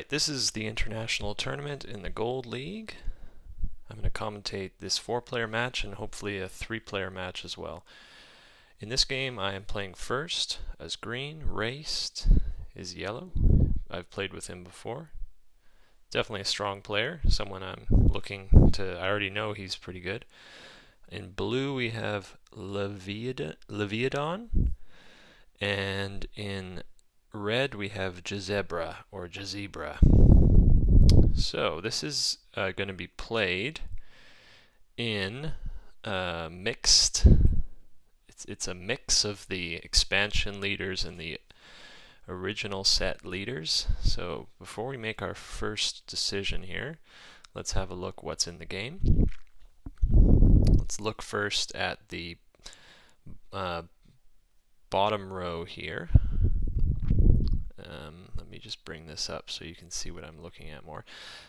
Alright, this is the international tournament in the Gold League. I'm going to commentate this 4-player match and hopefully a 3-player match as well. In this game I am playing first as green, Raced is yellow. I've played with him before. Definitely a strong player, someone I'm looking to, I already know he's pretty good. In blue we have Leviadon, and in red we have Jazebra or Jazebra. So this is going to be played in mixed. It's a mix of the expansion leaders and the original set leaders. So before we make our first decision here, let's have a look what's in the game. Let's look first at the bottom row here. Let me just bring this up so you can see what I'm looking at more.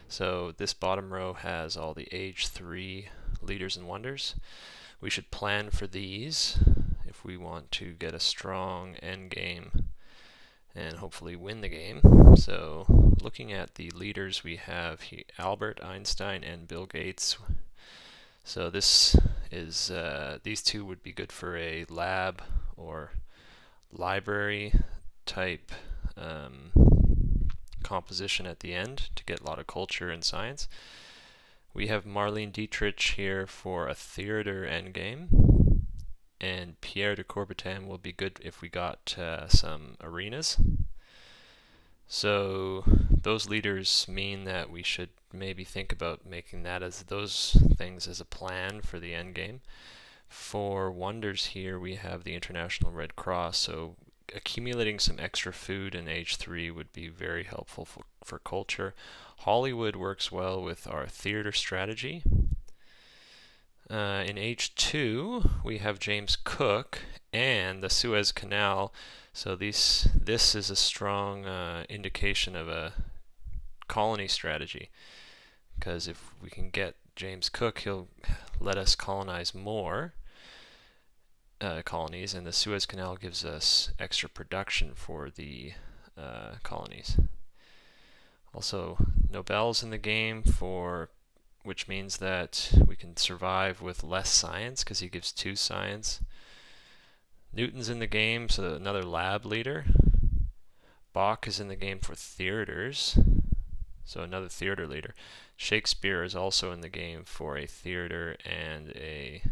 So this bottom row has all the age 3 leaders and wonders. We should plan for these if we want to get a strong end game and hopefully win the game. So looking at the leaders, we have here Albert Einstein and Bill Gates. So this is these two would be good for a lab or library type composition at the end to get a lot of culture and science. We have Marlene Dietrich here for a theater endgame, and Pierre de Coubertin will be good if we got some arenas. So those leaders mean that we should maybe think about making that as those things as a plan for the endgame. For wonders here we have the International Red Cross, so accumulating some extra food in age 3 would be very helpful for culture. Hollywood works well with our theater strategy. In age 2 we have James Cook and the Suez Canal, so this is a strong indication of a colony strategy, because if we can get James Cook, he'll let us colonize more colonies, and the Suez Canal gives us extra production for the colonies. Also, Nobel's in the game, which means that we can survive with less science because he gives 2 science. Newton's in the game, so another lab leader. Bach is in the game for theaters, so another theater leader. Shakespeare is also in the game for a theater and a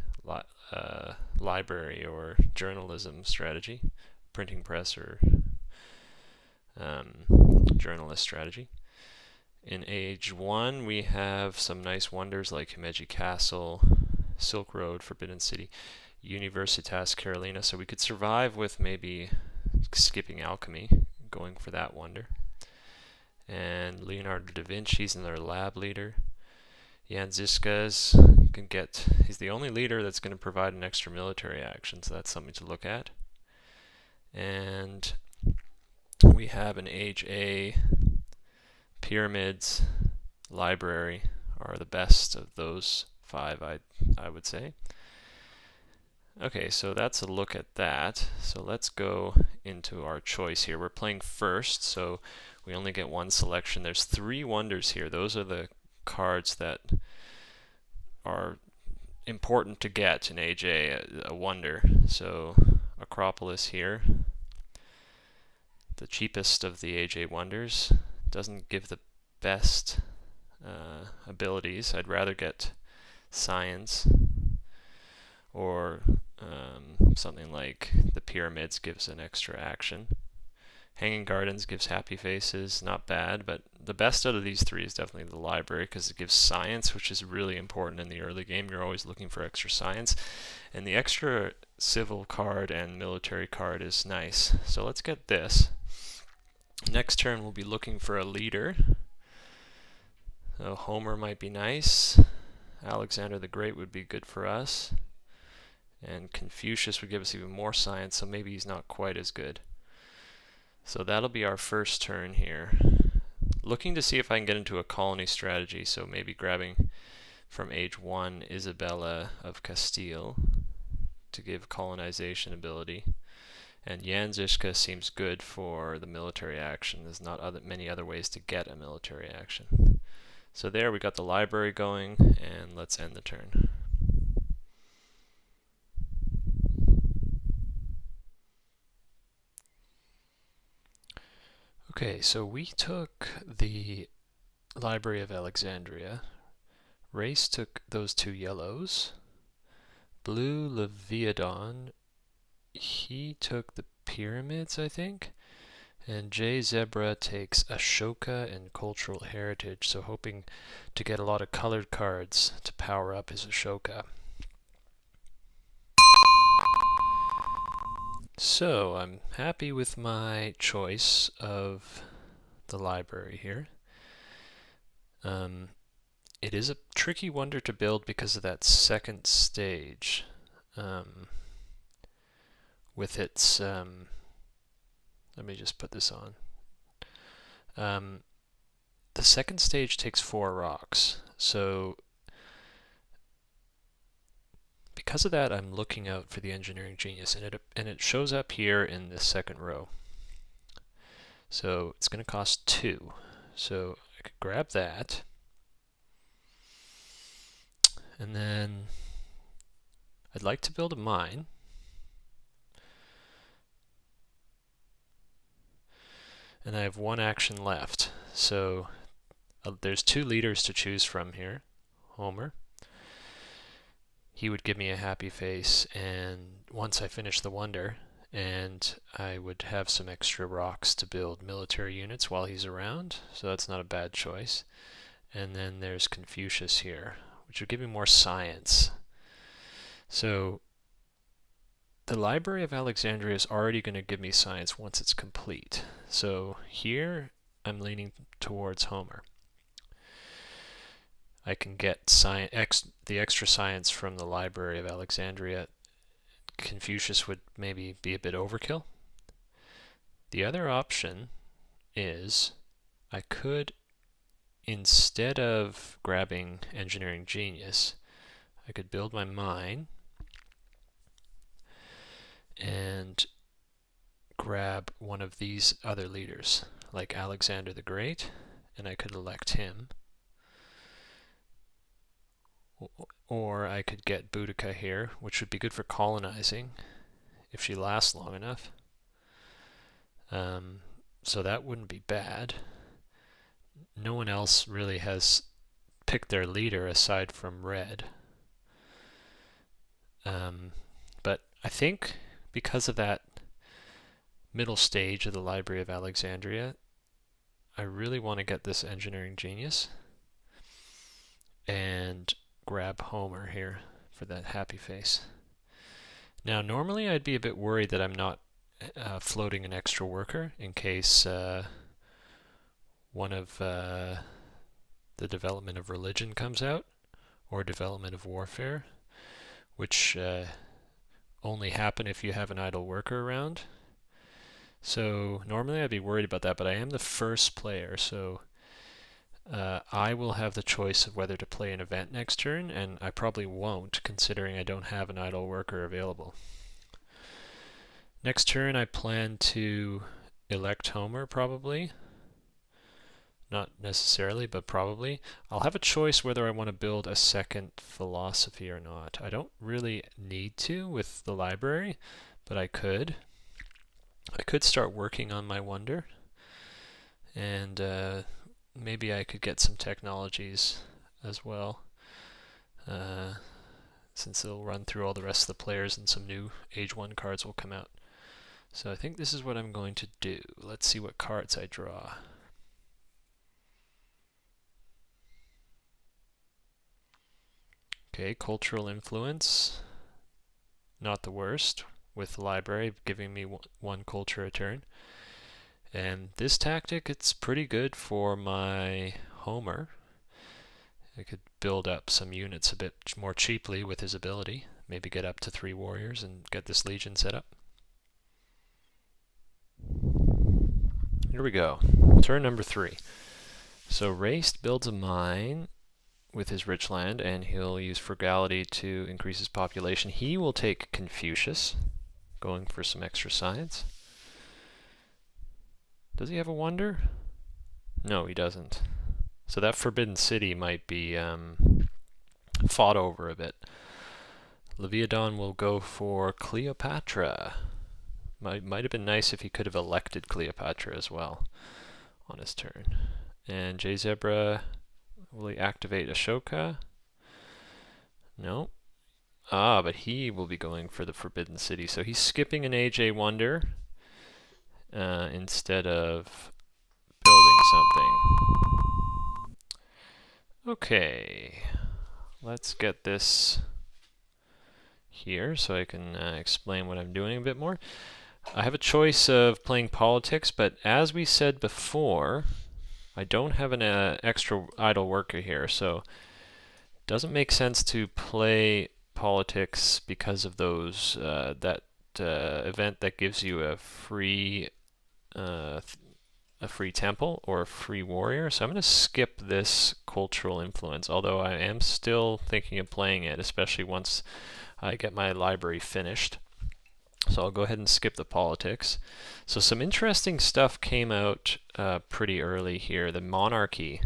library or journalism strategy, printing press or journalist strategy. In age 1 we have some nice wonders like Himeji Castle, Silk Road, Forbidden City, Universitas Carolina, so we could survive with maybe skipping alchemy, going for that wonder. And Leonardo da Vinci's another lab leader. Jan Ziskas he's the only leader that's going to provide an extra military action, so that's something to look at. And we have an age A, pyramids, library are the best of those 5, I would say. Okay, so that's a look at that. So let's go into our choice here. We're playing first, so we only get 1 selection. There's 3 wonders here. Those are the cards that are important to get in age A, a wonder. So Acropolis here, the cheapest of the age A wonders, doesn't give the best abilities. I'd rather get science or something like the pyramids gives an extra action. Hanging Gardens gives happy faces, not bad, but the best out of these 3 is definitely the library because it gives science, which is really important in the early game. You're always looking for extra science, and the extra civil card and military card is nice. So let's get this. Next turn we'll be looking for a leader. So Homer might be nice. Alexander the Great would be good for us. And Confucius would give us even more science, so maybe he's not quite as good. So that'll be our first turn here. Looking to see if I can get into a colony strategy, so maybe grabbing from age 1 Isabella of Castile to give colonization ability. And Jan Žižka seems good for the military action. There's not many other ways to get a military action. So there we got the library going, and let's end the turn. Okay, so we took the Library of Alexandria. Race took those two yellows. Blue Leviathan, he took the pyramids, I think. And J Zebra takes Ashoka and Cultural Heritage, so hoping to get a lot of colored cards to power up his Ashoka. So I'm happy with my choice of the library here. It is a tricky wonder to build because of that second stage. With its, let me just put this on. The second stage takes 4 rocks, so because of that I'm looking out for the Engineering Genius, and it shows up here in the second row. So it's going to cost 2, so I could grab that, and then I'd like to build a mine. And I have 1 action left, so there's 2 leaders to choose from here. Homer, he would give me a happy face, and once I finish the wonder, and I would have some extra rocks to build military units while he's around, so that's not a bad choice. And then there's Confucius here, which would give me more science. So the Library of Alexandria is already going to give me science once it's complete. So here I'm leaning towards Homer. I can get the extra science from the Library of Alexandria. Confucius would maybe be a bit overkill. The other option is I could, instead of grabbing Engineering Genius, I could build my mine and grab one of these other leaders, like Alexander the Great, and I could elect him. Or I could get Boudica here, which would be good for colonizing if she lasts long enough. So that wouldn't be bad. No one else really has picked their leader aside from Red. But I think because of that middle stage of the Library of Alexandria, I really want to get this Engineering Genius and grab Homer here for that happy face. Now normally I'd be a bit worried that I'm not floating an extra worker in case one of the development of religion comes out, or development of warfare, which only happen if you have an idle worker around. So normally I'd be worried about that, but I am the first player, so I will have the choice of whether to play an event next turn, and I probably won't, considering I don't have an idle worker available. Next turn I plan to elect Homer, probably. Not necessarily, but probably. I'll have a choice whether I want to build a second philosophy or not. I don't really need to with the library, but I could. I could start working on my wonder, and maybe I could get some technologies as well, since it'll run through all the rest of the players and some new Age 1 cards will come out. So I think this is what I'm going to do. Let's see what cards I draw. Okay, cultural influence, not the worst, with the library giving me 1 culture a turn. And this tactic, it's pretty good for my Homer. I could build up some units a bit more cheaply with his ability, maybe get up to 3 warriors and get this legion set up. Here we go, turn number 3. So Raced builds a mine with his rich land, and he'll use frugality to increase his population. He will take Confucius going for some extra science. Does he have a wonder? No, he doesn't. So that Forbidden City might be fought over a bit. Leviathan will go for Cleopatra. Might have been nice if he could have elected Cleopatra as well on his turn. And J Zebra, will he activate Ashoka? No. Ah, but he will be going for the Forbidden City. So he's skipping an AJ Wonder instead of building something. Okay, let's get this here so I can explain what I'm doing a bit more. I have a choice of playing politics, but as we said before, I don't have an extra idle worker here, so it doesn't make sense to play politics because of those that event that gives you a free temple or a free warrior. So I'm going to skip this cultural influence, although I am still thinking of playing it, especially once I get my library finished. So I'll go ahead and skip the politics. So some interesting stuff came out pretty early here. The monarchy.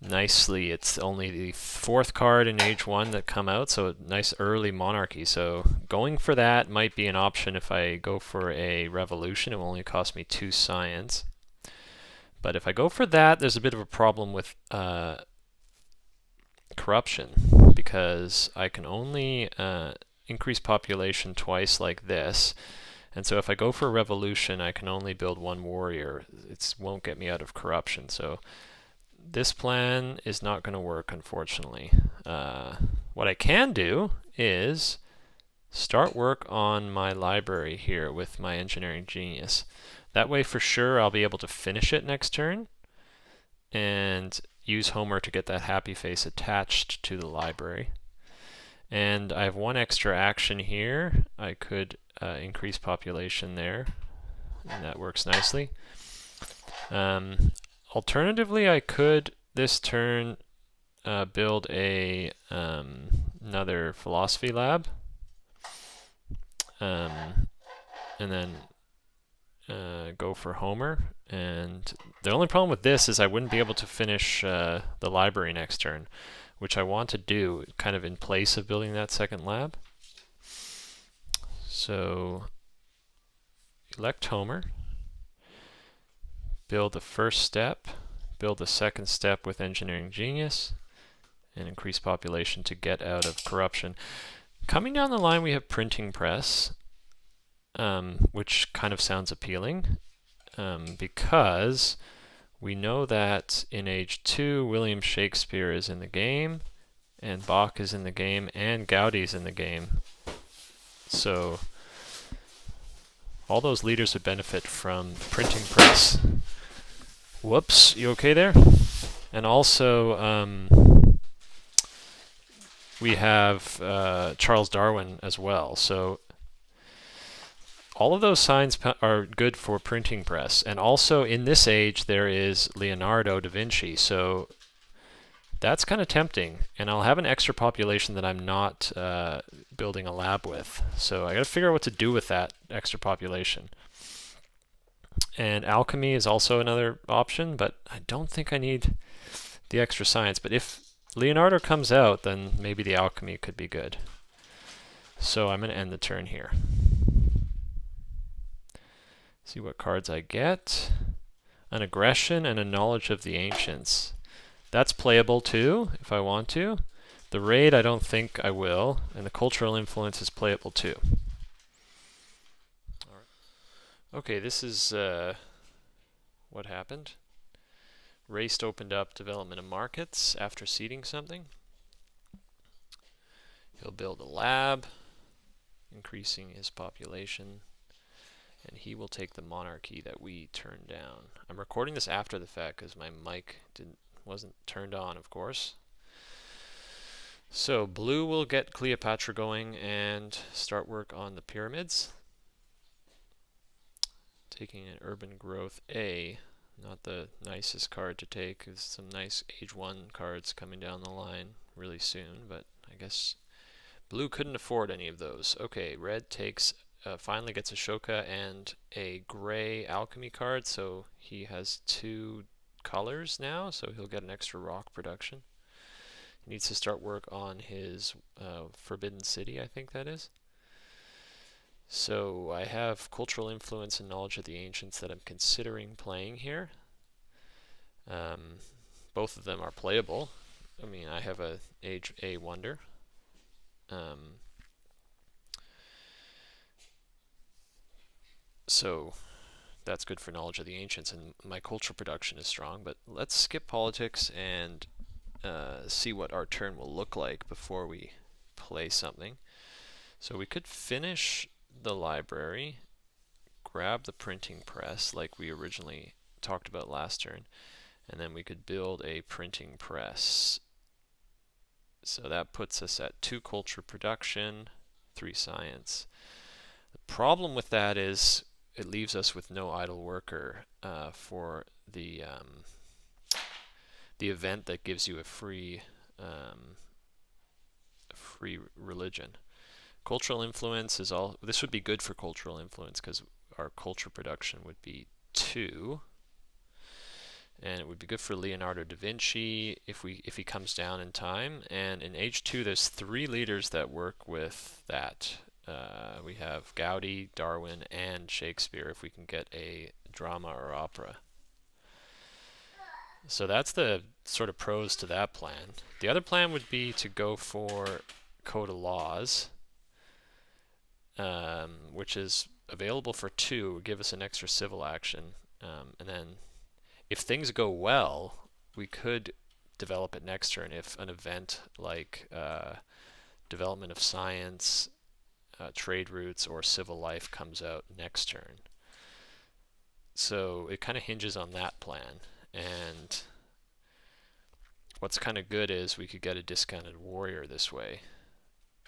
Nicely, it's only the 4th card in Age 1 that come out, so a nice early monarchy. So going for that might be an option if I go for a revolution. It will only cost me 2 science. But if I go for that, there's a bit of a problem with corruption, because I can only increase population twice like this. And so if I go for a revolution, I can only build 1 warrior. It won't get me out of corruption. So this plan is not going to work, unfortunately. What I can do is start work on my library here with my Engineering Genius. That way, for sure, I'll be able to finish it next turn and use Homer to get that happy face attached to the library. And I have 1 extra action here. I could increase population there, and that works nicely. Alternatively, I could this turn build another philosophy lab, and then go for Homer. And the only problem with this is I wouldn't be able to finish the library next turn, which I want to do kind of in place of building that 2nd lab. So elect Homer. Build the 1st step, build the 2nd step with Engineering Genius, and increase population to get out of corruption. Coming down the line, we have Printing Press, which kind of sounds appealing, because we know that in Age 2, William Shakespeare is in the game, and Bach is in the game, and Gaudi's in the game. So all those leaders would benefit from Printing Press. Whoops, you okay there? And also, we have Charles Darwin as well. So all of those signs are good for Printing Press. And also in this age, there is Leonardo da Vinci. So that's kind of tempting. And I'll have an extra population that I'm not building a lab with. So I got to figure out what to do with that extra population. And alchemy is also another option, but I don't think I need the extra science. But if Leonardo comes out, then maybe the alchemy could be good. So I'm going to end the turn here. See what cards I get. An aggression and a knowledge of the ancients. That's playable too, if I want to. The raid, I don't think I will, and the cultural influence is playable too. Okay, this is what happened. Raced opened up development of markets after seeding something. He'll build a lab, increasing his population, and he will take the monarchy that we turned down. I'm recording this after the fact because my mic wasn't turned on, of course. So blue will get Cleopatra going and start work on the pyramids. Taking an urban growth A, not the nicest card to take. There's some nice Age 1 cards coming down the line really soon, but I guess Blue couldn't afford any of those. Okay, red takes finally gets Ashoka and a gray alchemy card, so he has 2 colors now, so he'll get an extra rock production. He needs to start work on his Forbidden City, I think that is. So I have Cultural Influence and Knowledge of the Ancients that I'm considering playing here. Both of them are playable. I mean, I have a Age A Wonder. So that's good for Knowledge of the Ancients, and my cultural production is strong. But let's skip politics and see what our turn will look like before we play something. So we could finish the library, grab the printing press like we originally talked about last turn, and then we could build a printing press. So that puts us at 2 culture production, 3 science. The problem with that is it leaves us with no idle worker for the event that gives you a free religion. Cultural influence is all. This would be good for cultural influence because our culture production would be 2, and it would be good for Leonardo da Vinci if he comes down in time. And in Age 2, there's 3 leaders that work with that. We have Gaudi, Darwin, and Shakespeare if we can get a drama or opera. So that's the sort of pros to that plan. The other plan would be to go for Code of Laws, which is available for 2, would give us an extra civil action. And then if things go well, we could develop it next turn if an event like development of science, trade routes, or civil life comes out next turn. So it kind of hinges on that plan. And what's kind of good is we could get a discounted warrior this way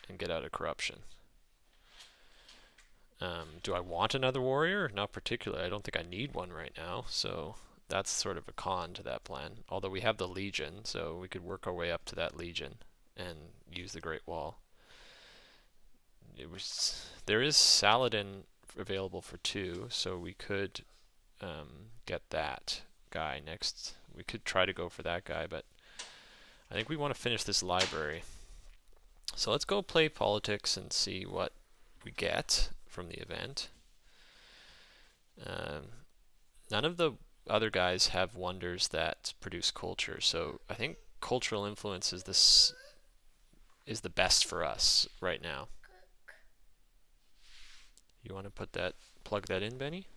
and get out of corruption. Do I want another warrior? Not particularly. I don't think I need one right now, so that's sort of a con to that plan. Although we have the Legion, so we could work our way up to that Legion and use the Great Wall. There is Saladin available for 2, so we could get that guy next. We could try to go for that guy, but I think we want to finish this library. So let's go play politics and see what we get from the event. None of the other guys have wonders that produce culture, so I think cultural influence is the best for us right now. You want to plug that in, Benny?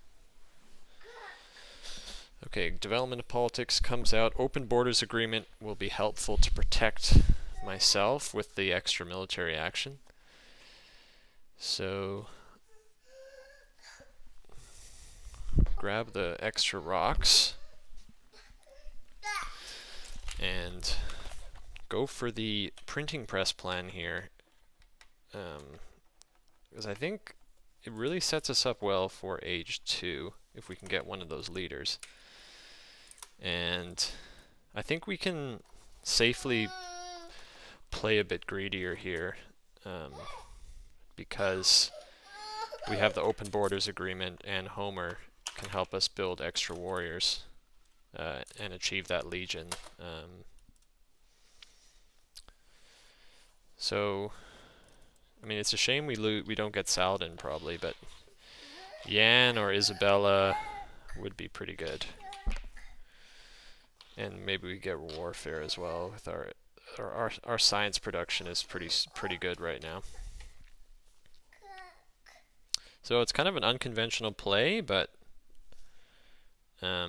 Okay, development of politics comes out. Open borders agreement will be helpful to protect myself with the extra military action. So grab the extra rocks and go for the printing press plan here, because I think it really sets us up well for Age 2 if we can get one of those leaders. And I think we can safely play a bit greedier here, because we have the open borders agreement and Homer can help us build extra warriors and achieve that Legion. So, I mean, it's a shame we don't get Saladin probably, but Yan or Isabella would be pretty good. And maybe we get warfare as well with our science production is pretty good right now. So it's kind of an unconventional play, but I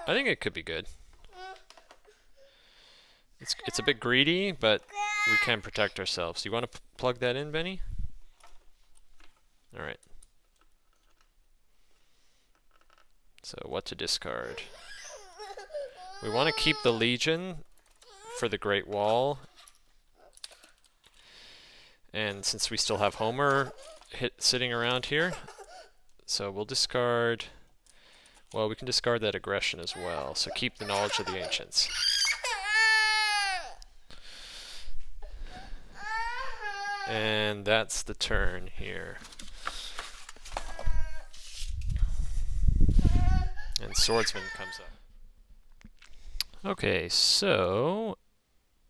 think it could be good. It's a bit greedy, but we can protect ourselves. You want to plug that in, Benny? All right. So what to discard? We want to keep the Legion for the Great Wall. And since we still have Homer sitting around here, so we'll discard... Well, we can discard that aggression as well, so keep the Knowledge of the Ancients. And that's the turn here. And Swordsman comes up. Okay, so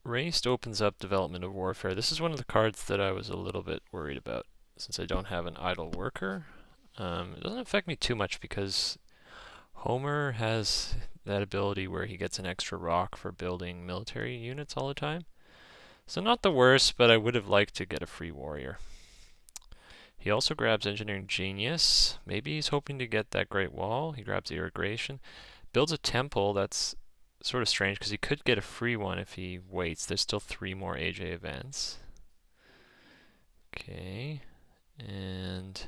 Raced opens up Development of Warfare. This is one of the cards that I was a little bit worried about since I don't have an idle worker. It doesn't affect me too much because Homer has that ability where he gets an extra rock for building military units all the time. So not the worst, but I would have liked to get a free warrior. He also grabs Engineering Genius. Maybe he's hoping to get that Great Wall. He grabs the Irrigation. Builds a temple. That's sort of strange because he could get a free one if he waits. There's still 3 more AJ events. Okay. And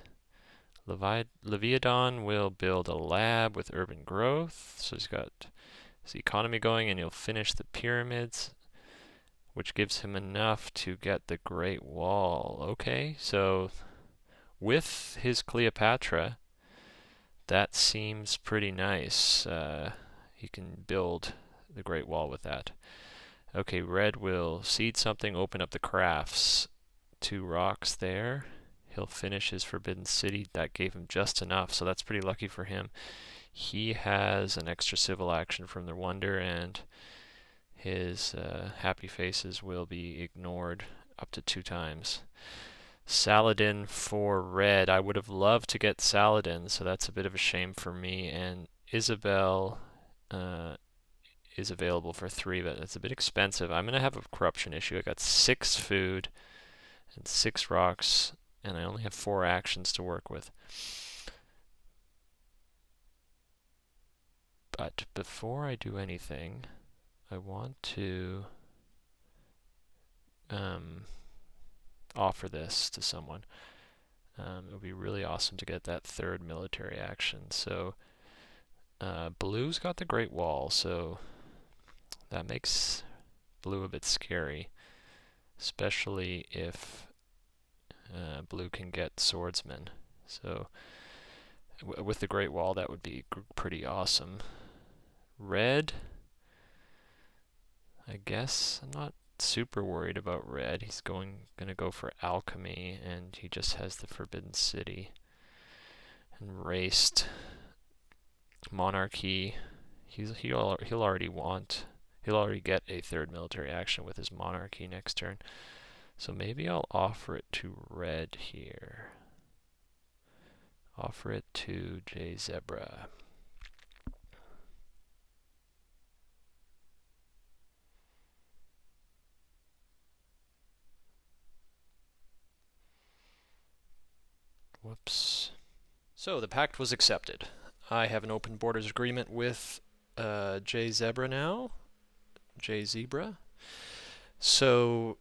Leviathan will build a lab with urban growth. So he's got his economy going, and he'll finish the pyramids, which gives him enough to get the Great Wall. Okay, so with his Cleopatra, that seems pretty nice. He can build the Great Wall with that. Okay, red will seed something, open up the crafts. 2 rocks there. He'll finish his Forbidden City. That gave him just enough, so that's pretty lucky for him. He has an extra civil action from the Wonder, and his happy faces will be ignored up to 2 times. Saladin for red. I would have loved to get Saladin, so that's a bit of a shame for me. And Isabel is available for 3, but it's a bit expensive. I'm going to have a corruption issue. I got 6 food and 6 rocks, and I only have 4 actions to work with. But before I do anything, I want to offer this to someone. It would be really awesome to get that 3rd military action. So blue's got the Great Wall, so that makes blue a bit scary, especially if blue can get swordsman. So with the Great Wall, that would be pretty awesome. Red, I guess I'm not super worried about red. He's gonna go for alchemy, and he just has the Forbidden City. And raced monarchy. He'll already get a 3rd military action with his monarchy next turn. So maybe I'll offer it to red here. Offer it to J Zebra. Whoops. So the pact was accepted. I have an open borders agreement with J Zebra now. J Zebra. So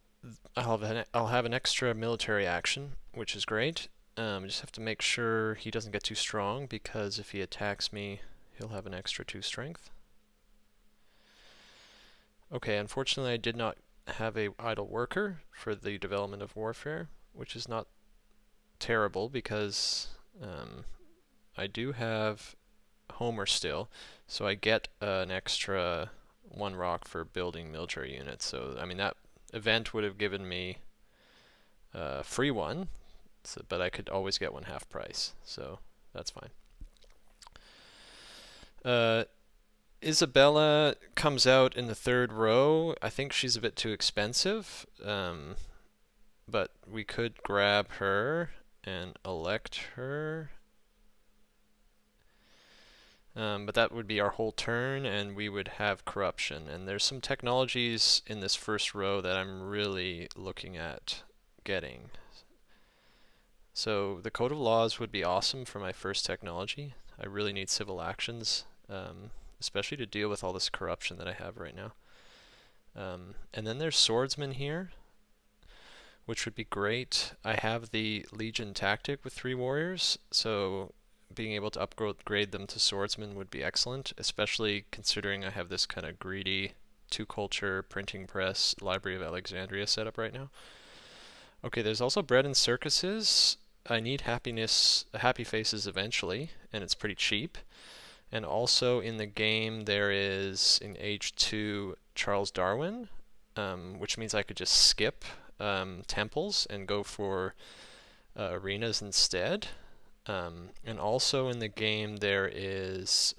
I'll have an extra military action, which is great. I just have to make sure he doesn't get too strong, because if he attacks me, he'll have an extra 2 strength. Okay, unfortunately I did not have a idle worker for the Development of Warfare, which is not terrible because I do have Homer still, so I get an extra 1 rock for building military units. So I mean, that event would have given me a free one, but I could always get 1 half price, so that's fine. Isabella comes out in the 3rd row. I think she's a bit too expensive, but we could grab her and elect her. But that would be our whole turn, and we would have corruption. And there's some technologies in this 1st row that I'm really looking at getting. So the Code of Laws would be awesome for my 1st technology. I really need civil actions, especially to deal with all this corruption that I have right now. And then there's Swordsman here, which would be great. I have the Legion tactic with 3 warriors, so being able to upgrade them to swordsman would be excellent, especially considering I have this kind of greedy 2-culture printing press Library of Alexandria set up right now. Okay, there's also bread and circuses. I need happy faces eventually, and it's pretty cheap. And also in the game there is, in Age 2, Charles Darwin, which means I could just skip temples and go for arenas instead. And also in the game there is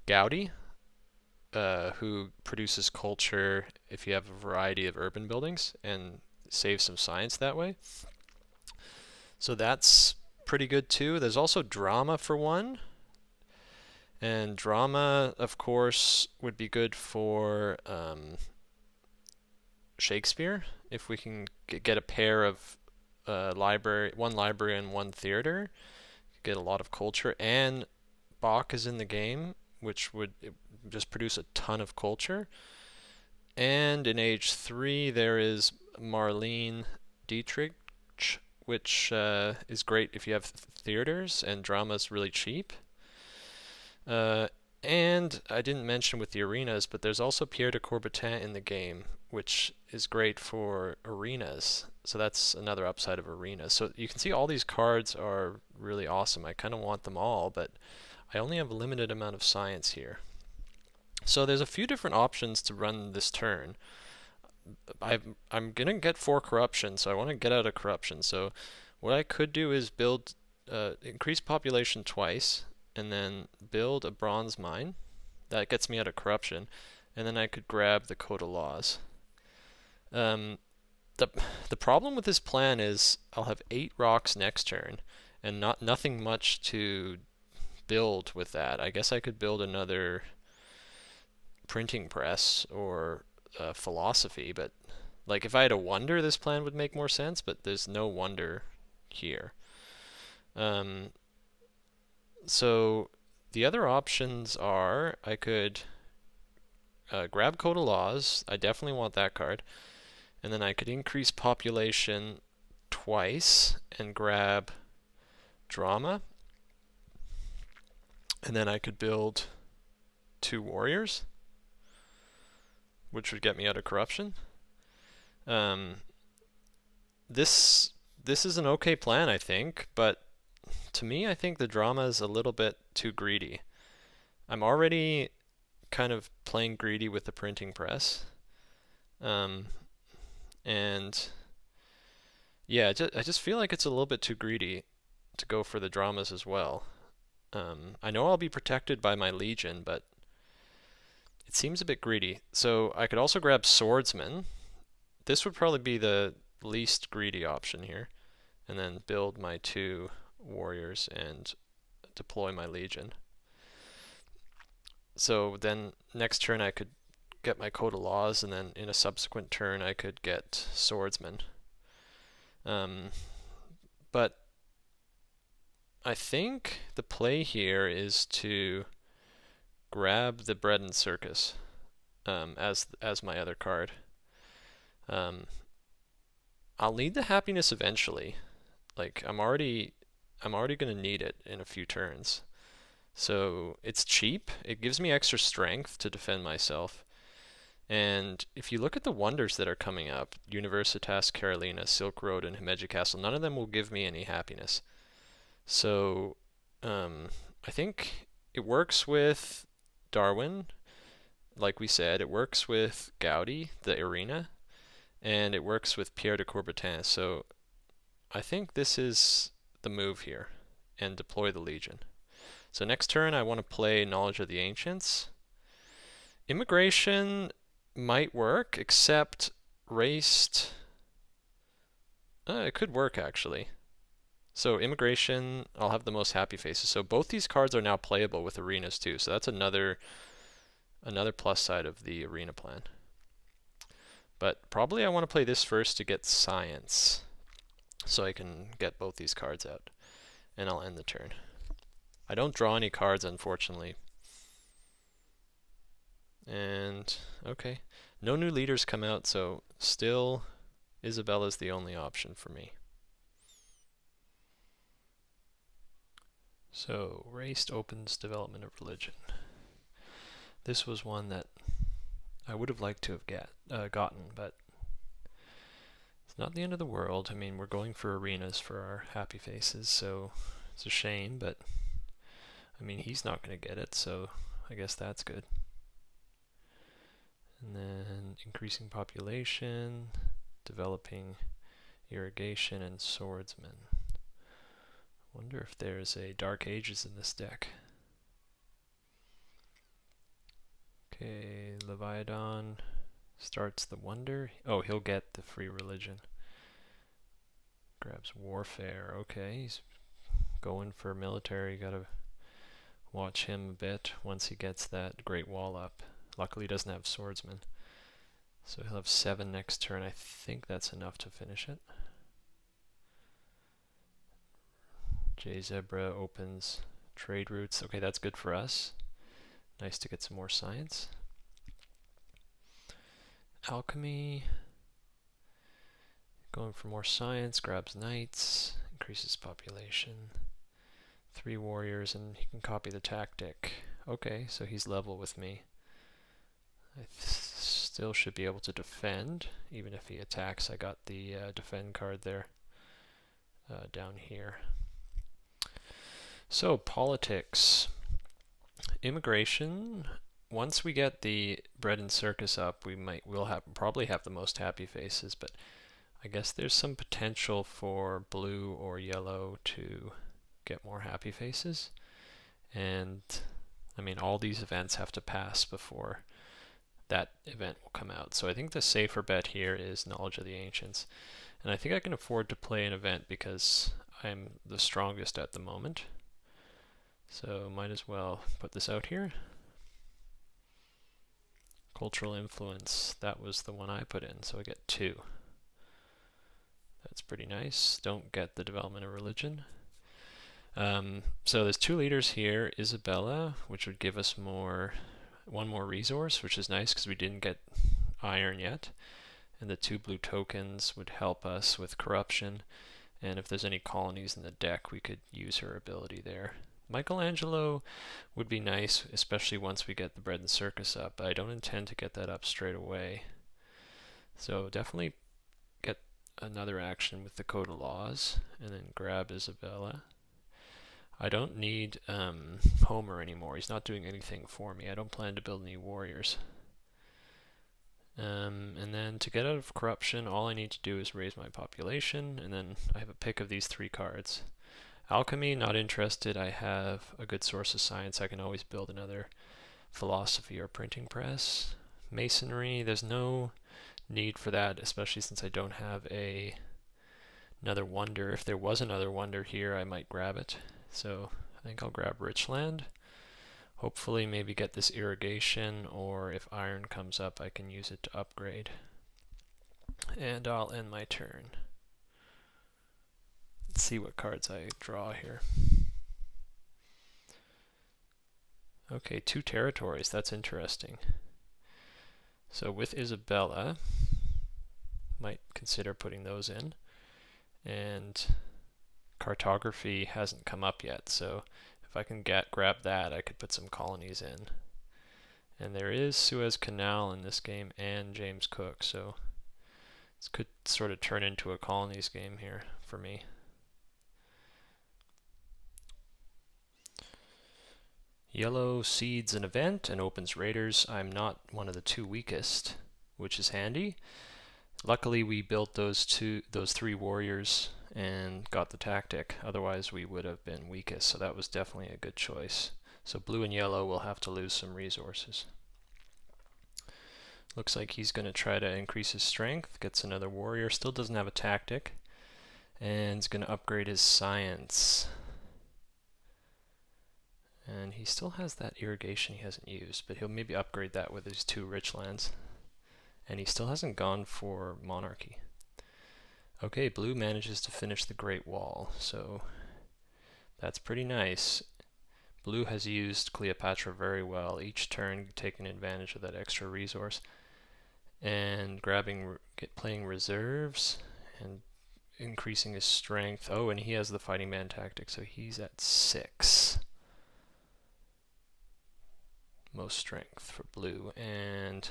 Gaudi, who produces culture if you have a variety of urban buildings and save some science that way. So that's pretty good too. There's also drama for one. And drama, of course, would be good for Shakespeare. If we can get a pair of one library and one theater, get a lot of culture. And Bach is in the game, which would just produce a ton of culture. And in Age 3, there is Marlene Dietrich, which is great if you have theaters, and drama is really cheap. And I didn't mention with the arenas, but there's also Pierre de Coubertin in the game, which is great for arenas. So that's another upside of arenas. So you can see all these cards are really awesome. I kind of want them all, but I only have a limited amount of science here. So there's a few different options to run this turn. I'm going to get 4 corruption, so I want to get out of corruption. So what I could do is build, increase population twice, and then build a bronze mine. That gets me out of corruption. And then I could grab the Code of Laws. The problem with this plan is I'll have 8 rocks next turn, and nothing much to build with that. I guess I could build another printing press or philosophy, but like if I had a wonder, this plan would make more sense, but there's no wonder here. So the other options are I could grab Code of Laws. I definitely want that card. And then I could increase population twice and grab Drama. And then I could build 2 warriors, which would get me out of corruption. This is an okay plan, I think, but to me, I think the drama is a little bit too greedy. I'm already kind of playing greedy with the printing press. And yeah, I just feel like it's a little bit too greedy to go for the dramas as well. I know I'll be protected by my Legion, but it seems a bit greedy. So I could also grab Swordsman. This would probably be the least greedy option here. And then build my 2 warriors and deploy my Legion. So then next turn I could get my Code of Laws, and then in a subsequent turn I could get Swordsman. But I think the play here is to grab the Bread and Circus as my other card. I'll need the Happiness eventually. Like I'm already going to need it in a few turns. So it's cheap. It gives me extra strength to defend myself. And if you look at the wonders that are coming up, Universitas Carolina, Silk Road, and Himeji Castle, none of them will give me any happiness. So I think it works with Darwin, like we said. It works with Gaudi, the arena, and it works with Pierre de Coubertin. So I think this is the move here, and deploy the Legion. So next turn I want to play Knowledge of the Ancients. Immigration might work, except Raced... it could work actually. So Immigration, I'll have the most happy faces. So both these cards are now playable with arenas too. So that's another plus side of the arena plan. But probably I want to play this first to get Science, so I can get both these cards out. And I'll end the turn. I don't draw any cards, unfortunately. And, okay. No new leaders come out, so still Isabella's the only option for me. So, Raced opens Development of Religion. This was one that I would have liked to have gotten, but it's not the end of the world. I mean, we're going for arenas for our happy faces, so it's a shame, but I mean, he's not going to get it, so I guess that's good. And then increasing population, developing irrigation, and swordsman. Wonder if there's a Dark Ages in this deck. Okay, Leviathan starts the wonder. Oh, he'll get the free religion. Grabs warfare. Okay, he's going for military. Gotta watch him a bit once he gets that Great Wall up. Luckily he doesn't have swordsman. So he'll have 7 next turn. I think that's enough to finish it. J Zebra opens trade routes. Okay, that's good for us. Nice to get some more science. Alchemy. Going for more science, grabs knights, increases population. 3 warriors, and he can copy the tactic. Okay, so he's level with me. I still should be able to defend, even if he attacks. I got the defend card there, down here. So, politics. Immigration. Once we get the bread and circus up, we'll probably have the most happy faces, but I guess there's some potential for blue or yellow to get more happy faces. And I mean, all these events have to pass before that event will come out. So I think the safer bet here is Knowledge of the Ancients. And I think I can afford to play an event because I'm the strongest at the moment. So might as well put this out here. Cultural influence, that was the one I put in, so I get 2. That's pretty nice. Don't get the development of religion. So there's 2 leaders here. Isabella, which would give us one more resource, which is nice because we didn't get iron yet. And the 2 blue tokens would help us with corruption. And if there's any colonies in the deck, we could use her ability there. Michelangelo would be nice, especially once we get the bread and circus up, but I don't intend to get that up straight away. So definitely get another action with the Code of Laws, and then grab Isabella. I don't need Homer anymore. He's not doing anything for me. I don't plan to build any warriors. And then to get out of corruption, all I need to do is raise my population, and then I have a pick of these 3 cards. Alchemy, not interested. I have a good source of science. I can always build another philosophy or printing press. Masonry, there's no need for that, especially since I don't have another wonder. If there was another wonder here, I might grab it. So I think I'll grab Richland. Hopefully maybe get this irrigation, or if iron comes up, I can use it to upgrade. And I'll end my turn. Let's see what cards I draw here. Okay, 2 territories. That's interesting. So with Isabella, might consider putting those in. And cartography hasn't come up yet, so if I can grab that, I could put some colonies in. And there is Suez Canal in this game and James Cook, so this could sort of turn into a colonies game here for me. Yellow seeds an event and opens raiders. I'm not one of the 2 weakest, which is handy. Luckily we built those 3 warriors and got the tactic. Otherwise we would have been weakest, so that was definitely a good choice. So blue and yellow will have to lose some resources. Looks like he's going to try to increase his strength, gets another warrior, still doesn't have a tactic, and is going to upgrade his science. And he still has that irrigation he hasn't used, but he'll maybe upgrade that with his 2 rich lands. And he still hasn't gone for monarchy. Okay, blue manages to finish the Great Wall, so that's pretty nice. Blue has used Cleopatra very well, each turn taking advantage of that extra resource. And playing reserves, and increasing his strength. Oh, and he has the fighting man tactic, so he's at 6. Most strength for blue. And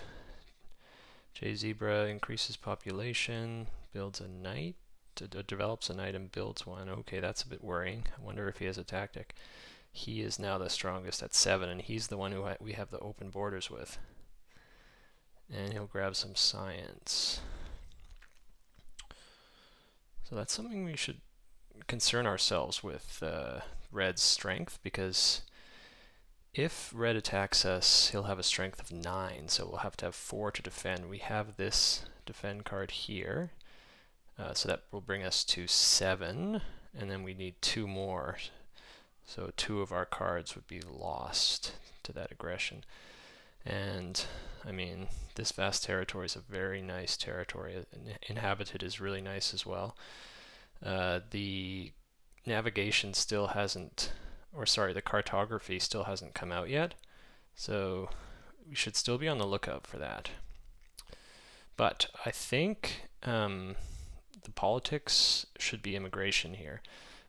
J Zebra increases population, builds a knight, develops a knight and builds one. Okay, that's a bit worrying. I wonder if he has a tactic. He is now the strongest at 7, and he's the one who we have the open borders with. and he'll grab some science. So that's something we should concern ourselves with, Red's strength, because if Red attacks us, he'll have a strength of 9, so we'll have to have 4 to defend. We have this defend card here, so that will bring us to 7, and then we need 2 more. So 2 of our cards would be lost to that aggression. And I mean, this vast territory is a very nice territory. Inhabited is really nice as well. The navigation still hasn't, or sorry, the cartography still hasn't come out yet. So we should still be on the lookout for that. But I think the politics should be immigration here,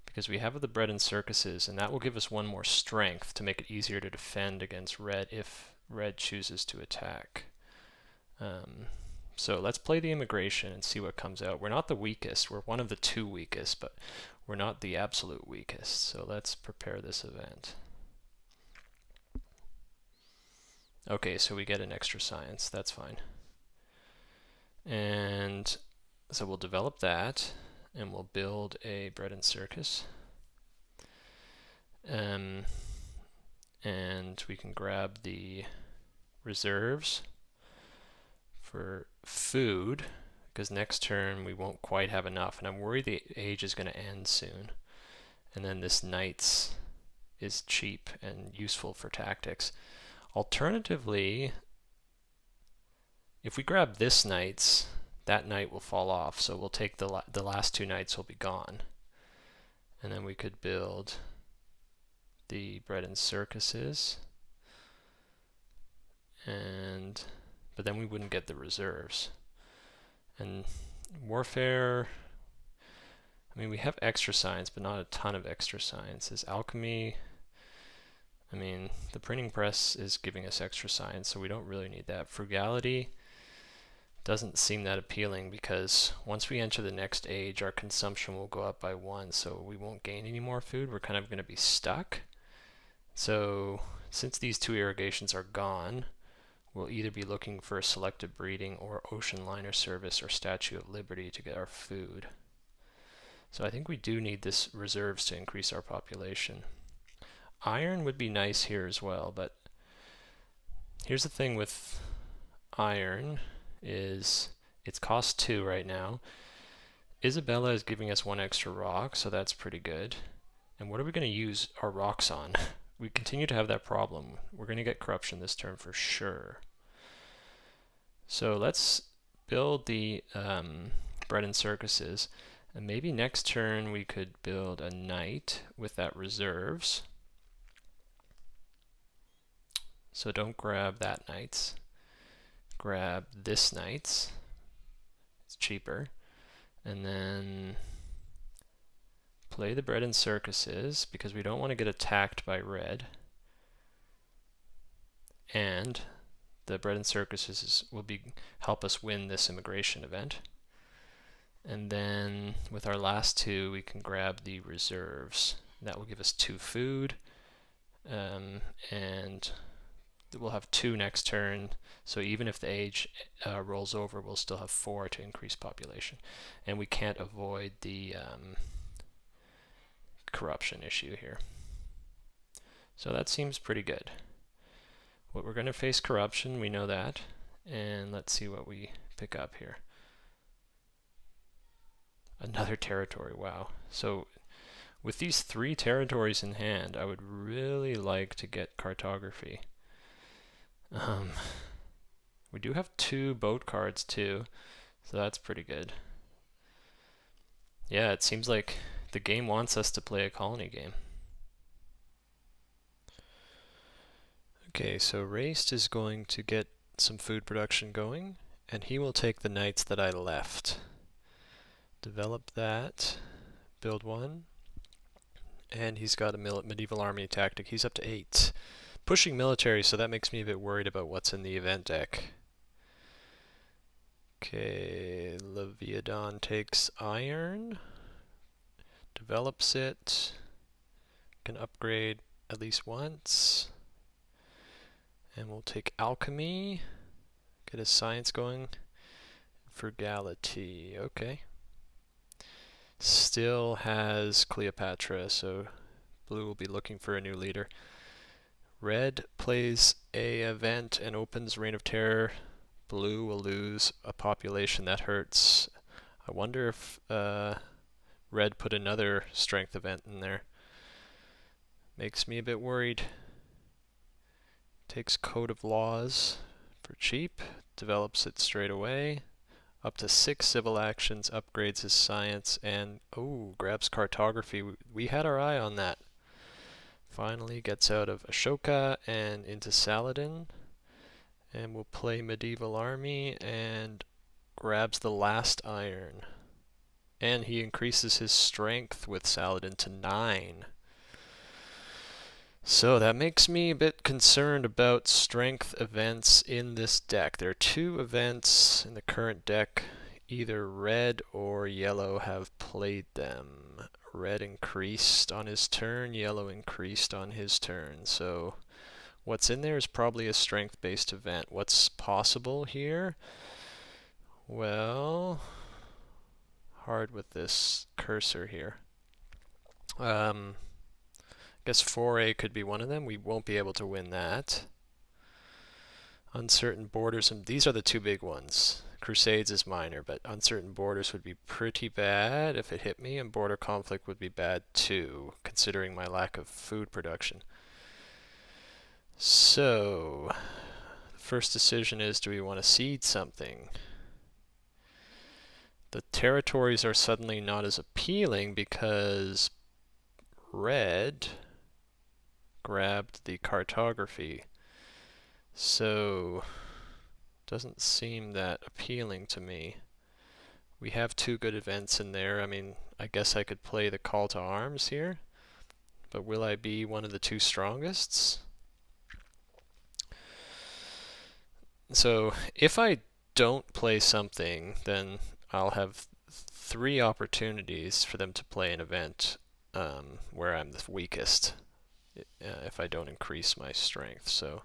because we have the bread and circuses, and that will give us 1 more strength to make it easier to defend against Red if Red chooses to attack. So let's play the immigration and see what comes out. We're not the weakest, we're one of the 2 weakest, but we're not the absolute weakest. So let's prepare this event. Okay, so we get an extra science, that's fine. And so we'll develop that, and we'll build a bread and circus. And we can grab the reserves for food, because next turn we won't quite have enough, and I'm worried the age is going to end soon. And then this knights is cheap and useful for tactics. Alternatively, if we grab this knights, that knight will fall off, so we'll take the last 2 knights will be gone. And then we could build the bread and circuses, but then we wouldn't get the reserves. And warfare, I mean, we have extra science, but not a ton of extra science. Is alchemy, I mean, the printing press is giving us extra science, so we don't really need that. Frugality doesn't seem that appealing, because once we enter the next age, our consumption will go up by 1, so we won't gain any more food. We're kind of going to be stuck. So since these 2 irrigations are gone, we'll either be looking for a selective breeding or ocean liner service or Statue of Liberty to get our food. So I think we do need this reserves to increase our population. Iron would be nice here as well, but here's the thing with iron is it's cost 2 right now. Isabella is giving us 1 extra rock, so that's pretty good. And what are we going to use our rocks on? We continue to have that problem. We're going to get corruption this turn for sure. So let's build the bread and circuses, and maybe next turn we could build a knight with that reserves. So don't grab that knights. Grab this knights. It's cheaper. And then play the bread and circuses, because we don't want to get attacked by Red. And the bread and circuses will help us win this immigration event. And then with our last 2, we can grab the reserves. That will give us 2 food, and we'll have 2 next turn. So even if the age rolls over, we'll still have 4 to increase population. And we can't avoid the corruption issue here. So that seems pretty good. We're going to face corruption, we know that. And let's see what we pick up here. Another territory, wow. So with these 3 territories in hand, I would really like to get cartography. We do have 2 boat cards too, so that's pretty good. Yeah, it seems like the game wants us to play a colony game. Okay, so Raced is going to get some food production going, and he will take the knights that I left. Develop that, build 1, and he's got a medieval army tactic. He's up to 8. Pushing military, so that makes me a bit worried about what's in the event deck. Okay, Leviathan takes iron, develops it, can upgrade at least once, and we'll take alchemy, Get his science going. Frugality, okay. Still has Cleopatra, so blue will be looking for a new leader. Red plays a event and opens Reign of Terror. Blue will lose a population that hurts. I wonder if red put another strength event in there. Makes me a bit worried. Takes Code of Laws for cheap, develops it straight away. Up to 6 civil actions, upgrades his science, and grabs cartography. We had our eye on that. Finally gets out of Ashoka and into Saladin. And we'll play Medieval Army and grabs the last iron. And he increases his strength with Saladin to 9. So that makes me a bit concerned about strength events in this deck. There are 2 events in the current deck. Either red or yellow have played them. Red increased on his turn, yellow increased on his turn. So what's in there is probably a strength-based event. What's possible here? Well, hard with this cursor here. I guess 4A could be one of them. We won't be able to win that. Uncertain borders, and these are the 2 big ones. Crusades is minor, but uncertain borders would be pretty bad if it hit me, and border conflict would be bad too, considering my lack of food production. So, the first decision is, do we want to seed something? The territories are suddenly not as appealing because red grabbed the cartography. So, doesn't seem that appealing to me. We have 2 good events in there. I mean, I guess I could play the call to arms here, but will I be one of the 2 strongest? So, if I don't play something, then I'll have 3 opportunities for them to play an event where I'm the weakest if I don't increase my strength. So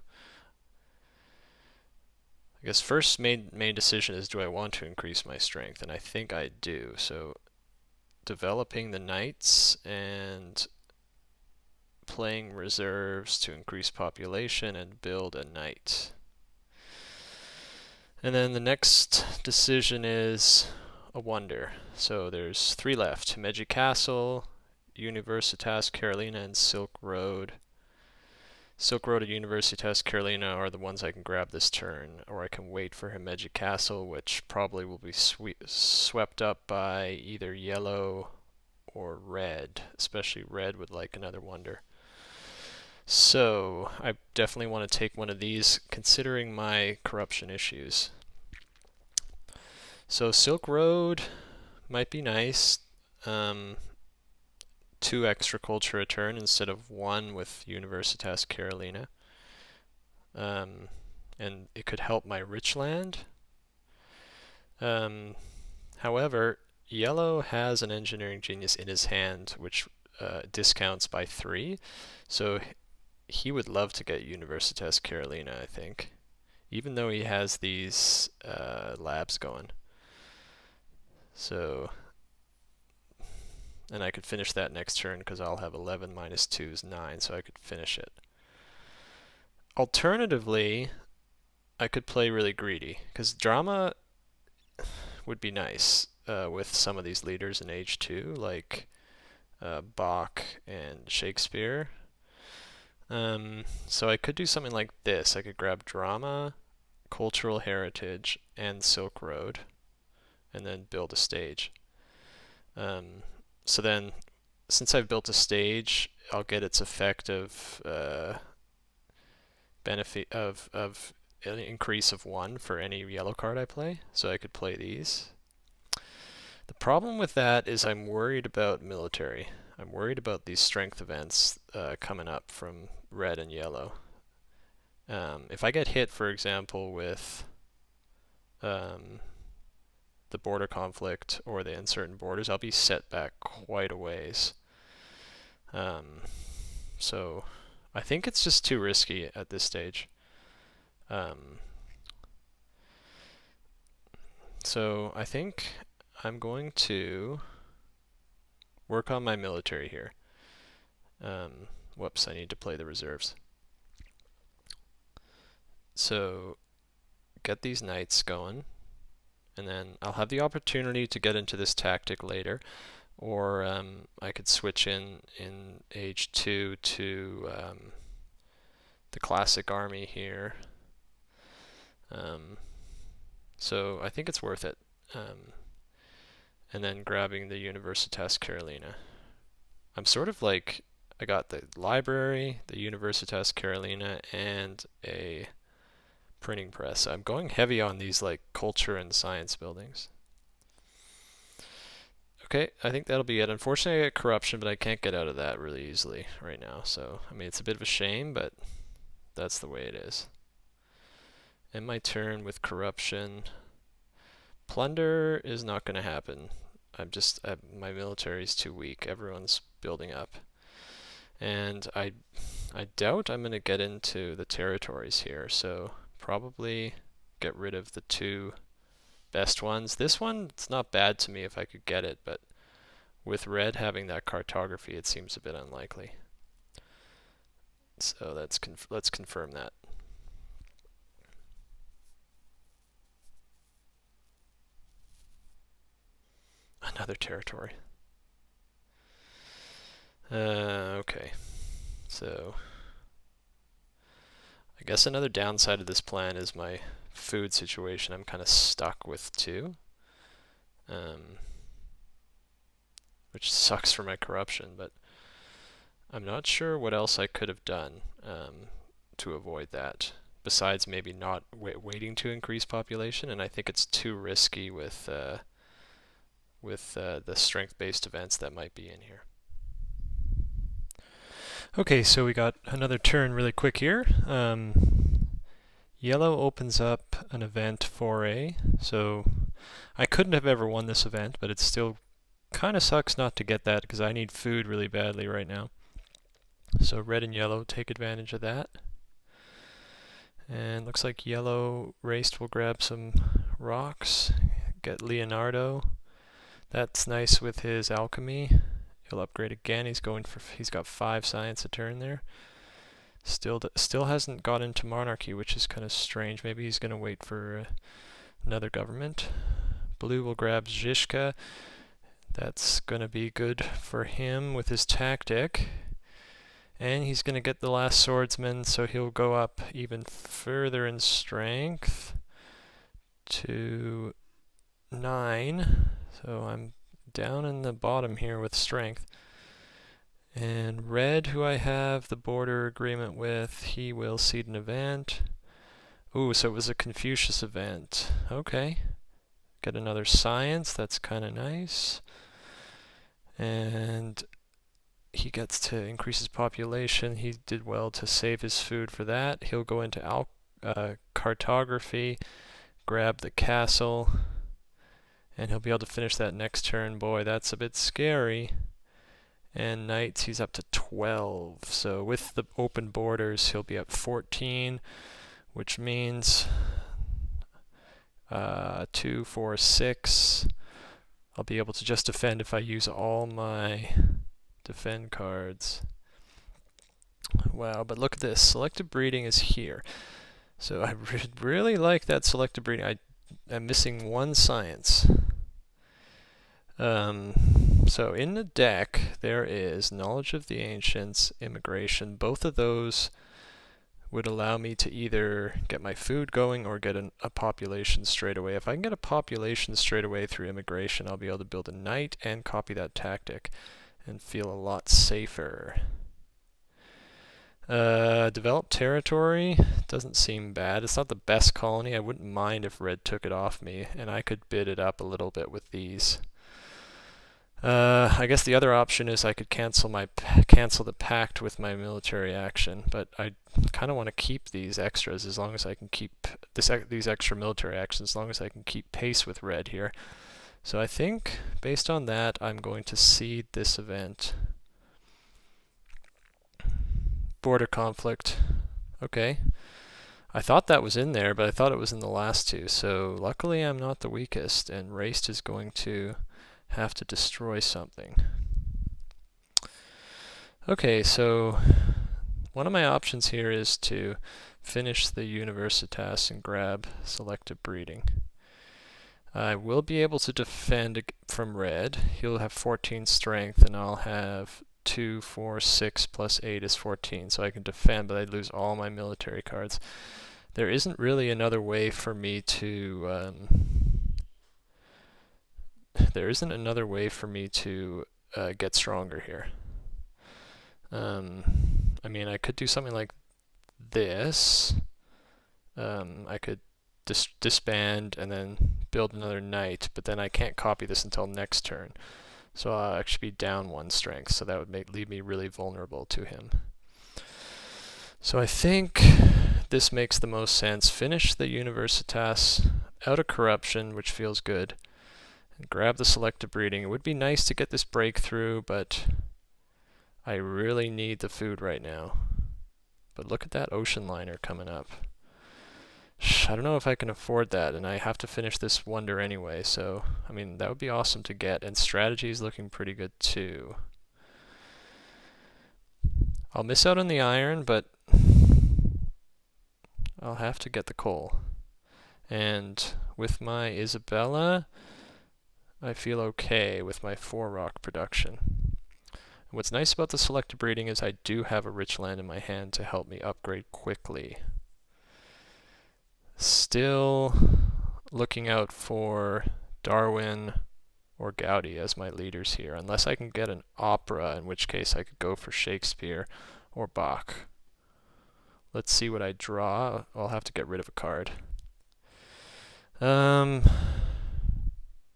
I guess first main decision is, do I want to increase my strength? And I think I do. So developing the knights and playing reserves to increase population and build a knight. And then the next decision is a wonder. So there's 3 left: Himeji Castle, Universitas Carolina, and Silk Road. Silk Road and Universitas Carolina are the ones I can grab this turn, or I can wait for Himeji Castle, which probably will be swept up by either yellow or red. Especially red would like another wonder. So I definitely want to take one of these, considering my corruption issues. So Silk Road might be nice. 2 extra culture a turn instead of 1 with Universitas Carolina. And it could help my rich land. However, yellow has an engineering genius in his hand, which discounts by 3. So he would love to get Universitas Carolina, I think, even though he has these labs going. So, and I could finish that next turn because I'll have 11 minus 2 is 9, so I could finish it. Alternatively, I could play really greedy, because drama would be nice with some of these leaders in Age 2, like Bach and Shakespeare. So I could do something like this. I could grab drama, cultural heritage, and Silk Road, and then build a stage. So then, since I've built a stage, I'll get its effect of benefit of an increase of 1 for any yellow card I play. So I could play these. The problem with that is I'm worried about military. I'm worried about these strength events coming up from red and yellow. If I get hit, for example, with the border conflict or the uncertain borders, I'll be set back quite a ways. So I think it's just too risky at this stage. so I think I'm going to work on my military here. Whoops, I need to play the reserves. So get these knights going, and then I'll have the opportunity to get into this tactic later, or I could switch in age 2 to the classic army here. So I think it's worth it. And then grabbing the Universitas Carolina. I'm sort of like, I got the library, the Universitas Carolina, and a printing press. I'm going heavy on these like culture and science buildings. Okay, I think that'll be it. Unfortunately, I get corruption, but I can't get out of that really easily right now. So, I mean, it's a bit of a shame, but that's the way it is. End my turn with corruption. Plunder is not going to happen. My military is too weak. Everyone's building up. And I doubt I'm going to get into the territories here, so probably get rid of the 2 best ones. This one, it's not bad to me if I could get it, but with red having that cartography, it seems a bit unlikely. So let's confirm that. Another territory. Okay, so I guess another downside of this plan is my food situation. I'm kind of stuck with 2, which sucks for my corruption, but I'm not sure what else I could have done to avoid that, besides maybe not waiting to increase population, and I think it's too risky with the strength-based events that might be in here. Okay, so we got another turn really quick here. Yellow opens up an event 4A, so I couldn't have ever won this event, but it still kind of sucks not to get that because I need food really badly right now. So red and yellow take advantage of that. And looks like yellow raced will grab some rocks, get Leonardo. That's nice with his alchemy. He'll upgrade again. He's got 5 science a turn there. Still hasn't got into monarchy, which is kind of strange. Maybe he's going to wait for another government. Blue will grab Zizka. That's going to be good for him with his tactic. And he's going to get the last swordsman, so he'll go up even further in strength to 9. So I'm down in the bottom here with strength. And red, who I have the border agreement with, he will cede an event. Ooh, so it was a Confucius event. Okay. Get another science, that's kind of nice. And he gets to increase his population. He did well to save his food for that. He'll go into cartography, grab the castle, and he'll be able to finish that next turn. Boy, that's a bit scary. And knights, he's up to 12. So with the open borders, he'll be at 14, which means 2, 4, 6. I'll be able to just defend if I use all my defend cards. Wow, but look at this. Selective breeding is here. So I really like that selective breeding. I'm missing 1 science. So in the deck, there is Knowledge of the Ancients, Immigration. Both of those would allow me to either get my food going or get a population straight away. If I can get a population straight away through immigration, I'll be able to build a knight and copy that tactic and feel a lot safer. Develop territory doesn't seem bad. It's not the best colony. I wouldn't mind if red took it off me, and I could bid it up a little bit with these. I guess the other option is I could cancel the pact with my military action, but I kind of want to keep these extras as long as I can keep these extra military actions as long as I can keep pace with red here. So I think based on that, I'm going to cede this event. Border conflict. Okay. I thought that was in there, but I thought it was in the last two. So luckily I'm not the weakest, and Raced is going to have to destroy something. Okay, so one of my options here is to finish the Universitas and grab Selective Breeding. I will be able to defend from red. He'll have 14 strength, and I'll have 2, 4, 6 plus 8 is 14, so I can defend, but I'd lose all my military cards. There isn't really another way for me to get stronger here. I mean, I could do something like this. I could disband and then build another knight, but then I can't copy this until next turn. So I'll actually be down 1 strength, so that would leave me really vulnerable to him. So I think this makes the most sense. Finish the Universitas out of corruption, which feels good, and grab the Selective Breeding. It would be nice to get this breakthrough, but I really need the food right now. But look at that ocean liner coming up. I don't know if I can afford that, and I have to finish this wonder anyway, so, I mean, that would be awesome to get, and strategy is looking pretty good too. I'll miss out on the iron, but I'll have to get the coal. And with my Isabella, I feel okay with my 4 rock production. And what's nice about the Selective Breeding is I do have a rich land in my hand to help me upgrade quickly. Still looking out for Darwin or Gaudi as my leaders here, unless I can get an opera, in which case I could go for Shakespeare or Bach. Let's see what I draw. I'll have to get rid of a card.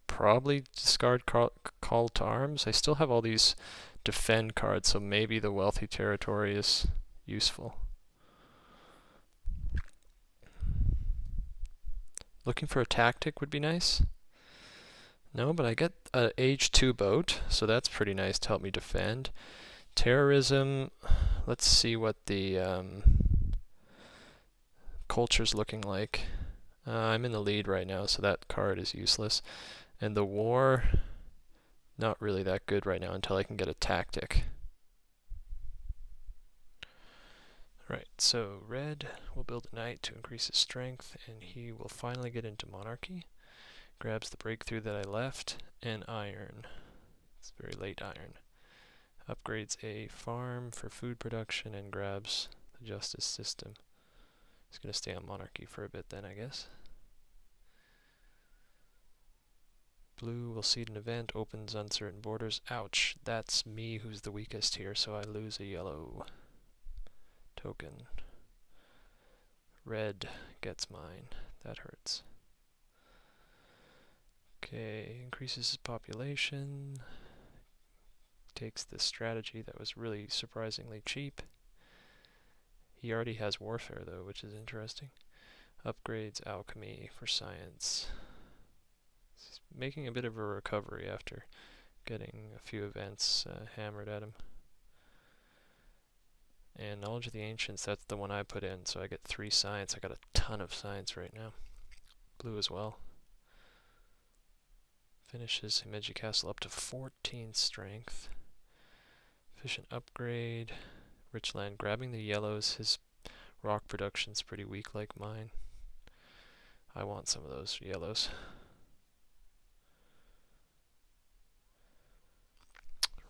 Probably discard Call to Arms. I still have all these defend cards, so maybe the Wealthy Territory is useful. Looking for a tactic would be nice. No, but I get an Age 2 boat, so that's pretty nice to help me defend. Terrorism, let's see what the culture's looking like. I'm in the lead right now, so that card is useless. And the war, not really that good right now until I can get a tactic. Right, so red will build a knight to increase his strength, and he will finally get into monarchy. Grabs the breakthrough that I left, and iron. It's very late iron. Upgrades a farm for food production and grabs the justice system. He's going to stay on monarchy for a bit then, I guess. Blue will seed an event, opens uncertain borders. Ouch, that's me who's the weakest here, so I lose a yellow token. Red gets mine. That hurts. Okay, increases his population. Takes this strategy that was really surprisingly cheap. He already has warfare though, which is interesting. Upgrades alchemy for science. He's making a bit of a recovery after getting a few events hammered at him. And Knowledge of the Ancients, that's the one I put in, so I get 3 science. I got a ton of science right now. Blue as well. Finishes Himeji Castle up to 14 strength. Efficient upgrade. Rich land. Grabbing the yellows. His rock production's pretty weak like mine. I want some of those yellows.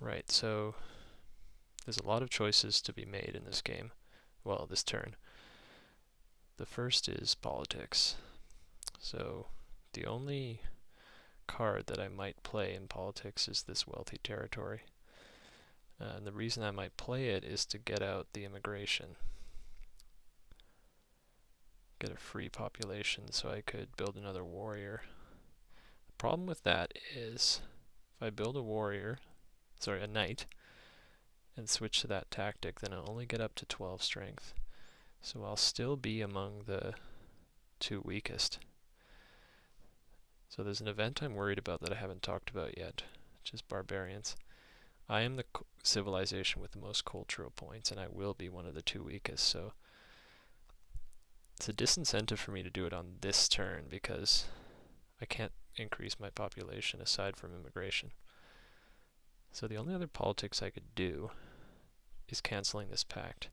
Right, so there's a lot of choices to be made in this game. Well, this turn. The first is politics. So the only card that I might play in politics is this Wealthy Territory. And the reason I might play it is to get out the immigration. Get a free population so I could build another warrior. The problem with that is if I build a knight, and switch to that tactic, then I'll only get up to 12 strength. So I'll still be among the 2 weakest. So there's an event I'm worried about that I haven't talked about yet, which is barbarians. I am the civilization with the most cultural points, and I will be one of the 2 weakest, so It's a disincentive for me to do it on this turn because I can't increase my population aside from immigration. So the only other politics I could do is canceling this pact.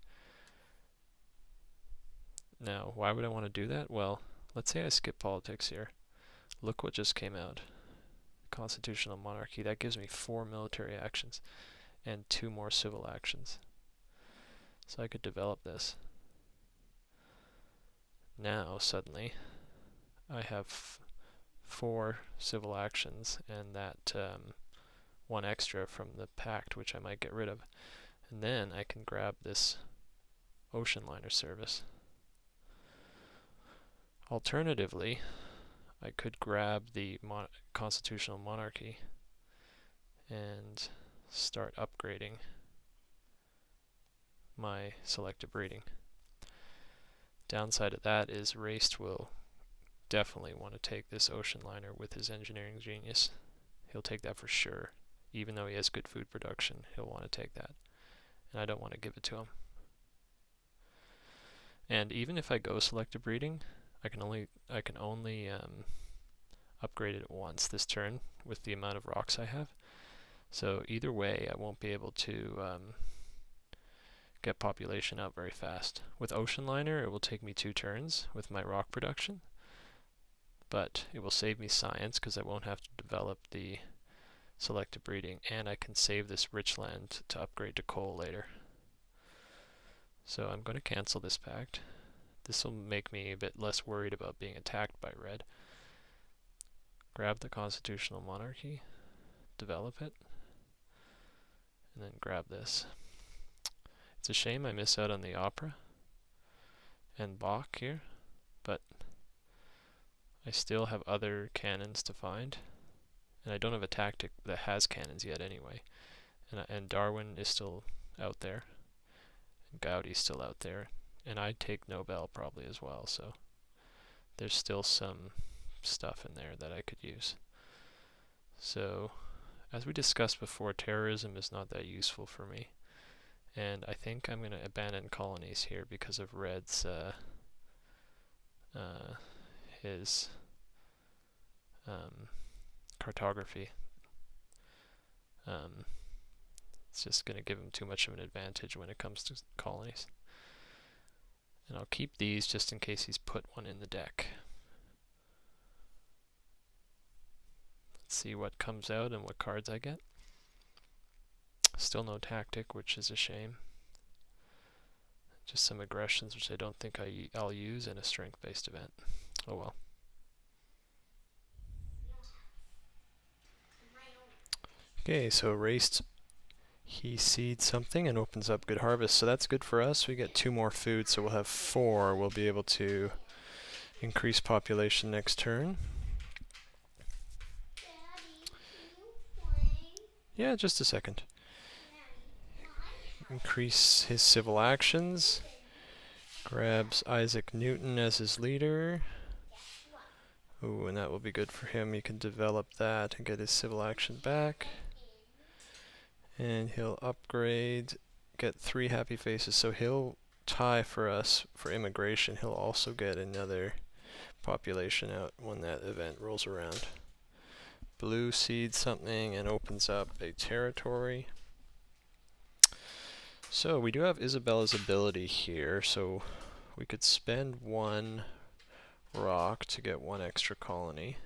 Now, why would I want to do that? Well, let's say I skip politics here. Look what just came out. Constitutional monarchy. That gives me 4 military actions and 2 more civil actions. So I could develop this. Now, suddenly, I have 4 civil actions and that 1 extra from the pact, which I might get rid of. And then I can grab this ocean liner service. Alternatively, I could grab the constitutional monarchy and start upgrading my selective breeding. Downside of that is Raced will definitely want to take this ocean liner with his engineering genius. He'll take that for sure. Even though he has good food production, he'll want to take that. And I don't want to give it to him. And even if I go selective breeding, I can only upgrade it once this turn with the amount of rocks I have. So either way, I won't be able to get population out very fast. With Ocean Liner, it will take me 2 turns with my rock production, but it will save me science because I won't have to develop the selective breeding, and I can save this rich land to upgrade to coal later. So I'm going to cancel this pact. This will make me a bit less worried about being attacked by red. Grab the constitutional monarchy, develop it, and then grab this. It's a shame I miss out on the opera and Bach here, but I still have other cannons to find, and I don't have a tactic that has cannons yet anyway. And Darwin is still out there, and Gaudi's still out there, and I'd take Nobel probably as well, so there's still some stuff in there that I could use. So, as we discussed before, terrorism is not that useful for me, and I think I'm going to abandon colonies here because of Red's his cartography. It's just going to give him too much of an advantage when it comes to colonies. And I'll keep these just in case he's put one in the deck. Let's see what comes out and what cards I get. Still no tactic, which is a shame. Just some aggressions, which I don't think I'll use in a strength-based event. Oh well. Okay, so Raced, he seeds something and opens up good harvest, so that's good for us. We get 2 more food, so we'll have 4. We'll be able to increase population next turn. Daddy, can you play? Yeah, just a second. Increase his civil actions. Grabs Isaac Newton as his leader. Ooh, and that will be good for him. He can develop that and get his civil action back. And he'll upgrade, get 3 happy faces. So he'll tie for us for immigration. He'll also get another population out when that event rolls around. Blue seeds something and opens up a territory. So we do have Isabella's ability here, so we could spend 1 rock to get 1 extra colony.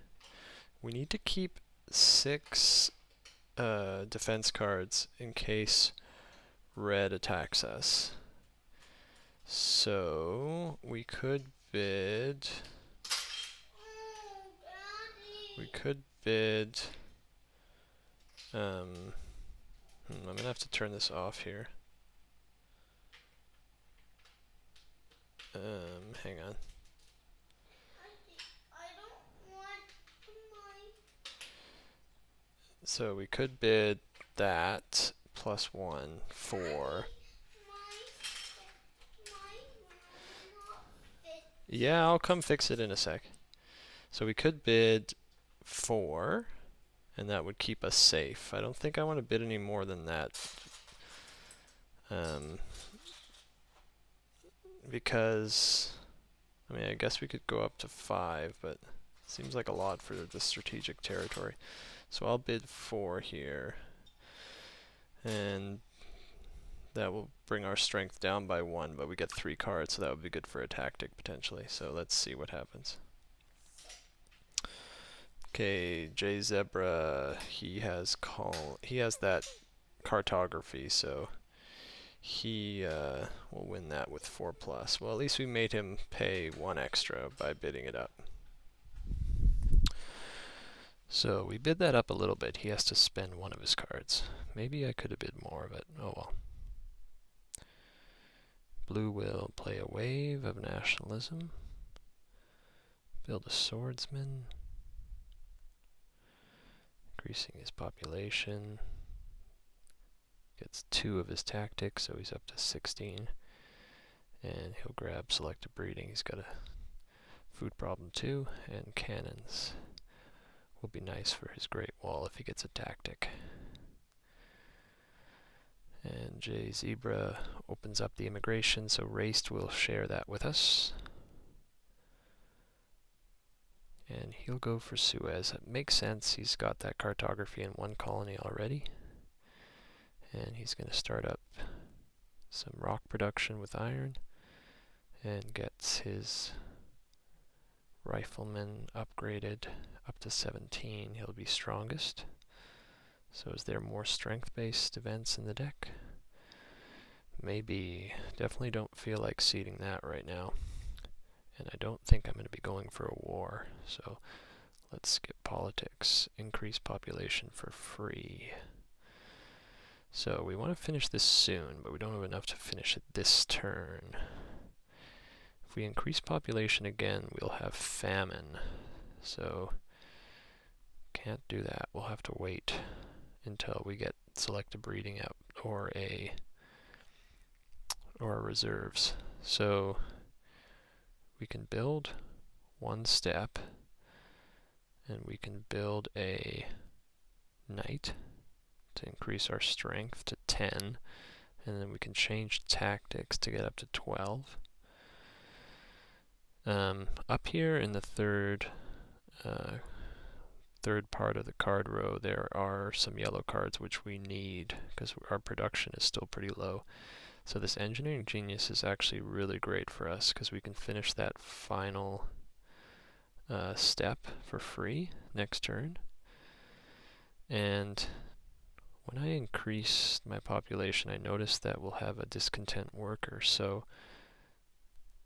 We need to keep 6 defense cards in case red attacks us. So we could bid. I'm gonna have to turn this off here. Hang on. I don't want my... So we could bid that plus 1 for. My will not fit. Yeah, I'll come fix it in a sec. So we could bid 4, and that would keep us safe. I don't think I want to bid any more than that. Because I mean, I guess we could go up to 5, but it seems like a lot for the strategic territory. So I'll bid 4 here, and that will bring our strength down by 1, but we get 3 cards, so that would be good for a tactic potentially. So let's see what happens. Okay, J Zebra, he has that cartography, so he will win that with 4+. Well, at least we made him pay 1 extra by bidding it up. So we bid that up a little bit. He has to spend 1 of his cards. Maybe I could have bid more, but oh well. Blue will play a wave of nationalism. Build a swordsman. Increasing his population. Gets 2 of his tactics, so he's up to 16. And he'll grab selective breeding. He's got a food problem too, and cannons will be nice for his Great Wall if he gets a tactic. And J Zebra opens up the immigration, so Raced will share that with us. And he'll go for Suez. It makes sense, he's got that cartography in 1 colony already. And he's going to start up some rock production with iron, and gets his rifleman upgraded up to 17. He'll be strongest. So is there more strength-based events in the deck? Maybe. Definitely don't feel like seeding that right now. And I don't think I'm going to be going for a war. So let's skip politics. Increase population for free. So we want to finish this soon, but we don't have enough to finish it this turn. If we increase population again, we'll have famine. So can't do that. We'll have to wait until we get selective breeding out or reserves. So we can build 1 step, and we can build a knight to increase our strength to 10, and then we can change tactics to get up to 12. Up here in the third part of the card row, there are some yellow cards which we need because our production is still pretty low. So this Engineering Genius is actually really great for us because we can finish that final step for free next turn. And when I increase my population, I notice that we'll have a discontent worker. So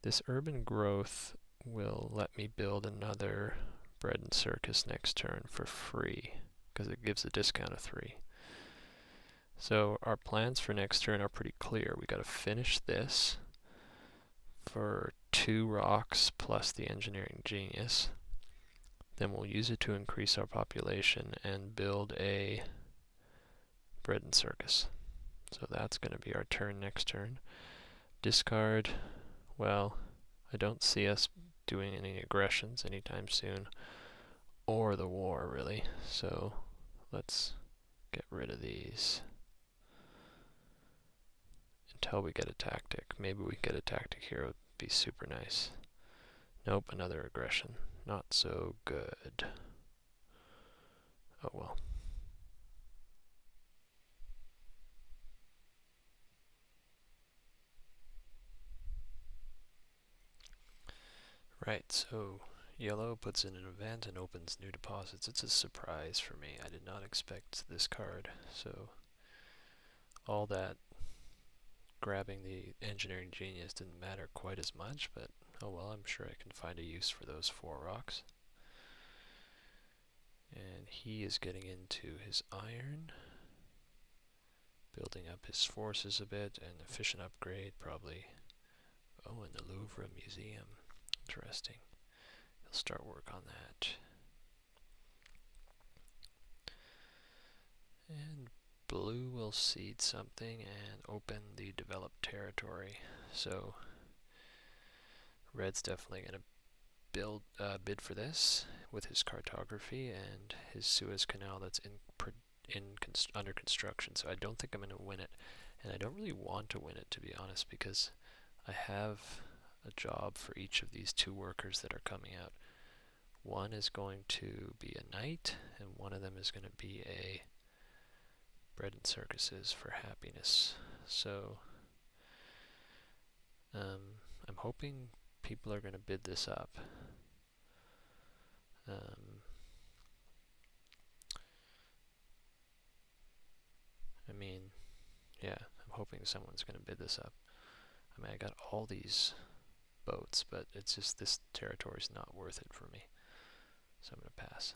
this urban growth will let me build another bread and circus next turn for free because it gives a discount of 3. So our plans for next turn are pretty clear. We got to finish this for 2 rocks plus the Engineering Genius. Then we'll use it to increase our population and build a bread and circus. So that's going to be our turn next turn. Discard, well, I don't see us doing any aggressions anytime soon, or the war really, so let's get rid of these until we get a tactic. Maybe we get a tactic here, it would be super nice. Nope, another aggression. Not so good. Oh well. Right, so yellow puts in an event and opens new deposits. It's a surprise for me. I did not expect this card, so all that grabbing the Engineering Genius didn't matter quite as much, but oh well, I'm sure I can find a use for those 4 rocks. And he is getting into his iron, building up his forces a bit, and efficient upgrade probably. Oh, in the Louvre Museum. Interesting. He'll start work on that. And blue will seed something and open the developed territory. So red's definitely going to bid for this with his cartography and his Suez Canal that's under construction. So I don't think I'm going to win it, and I don't really want to win it, to be honest, because I have a job for each of these 2 workers that are coming out. One is going to be a knight, and one of them is going to be a bread and circuses for happiness. So I'm hoping people are going to bid this up. I mean, yeah, I'm hoping someone's going to bid this up. I mean, I got all these boats, but it's just this territory's not worth it for me. So I'm going to pass.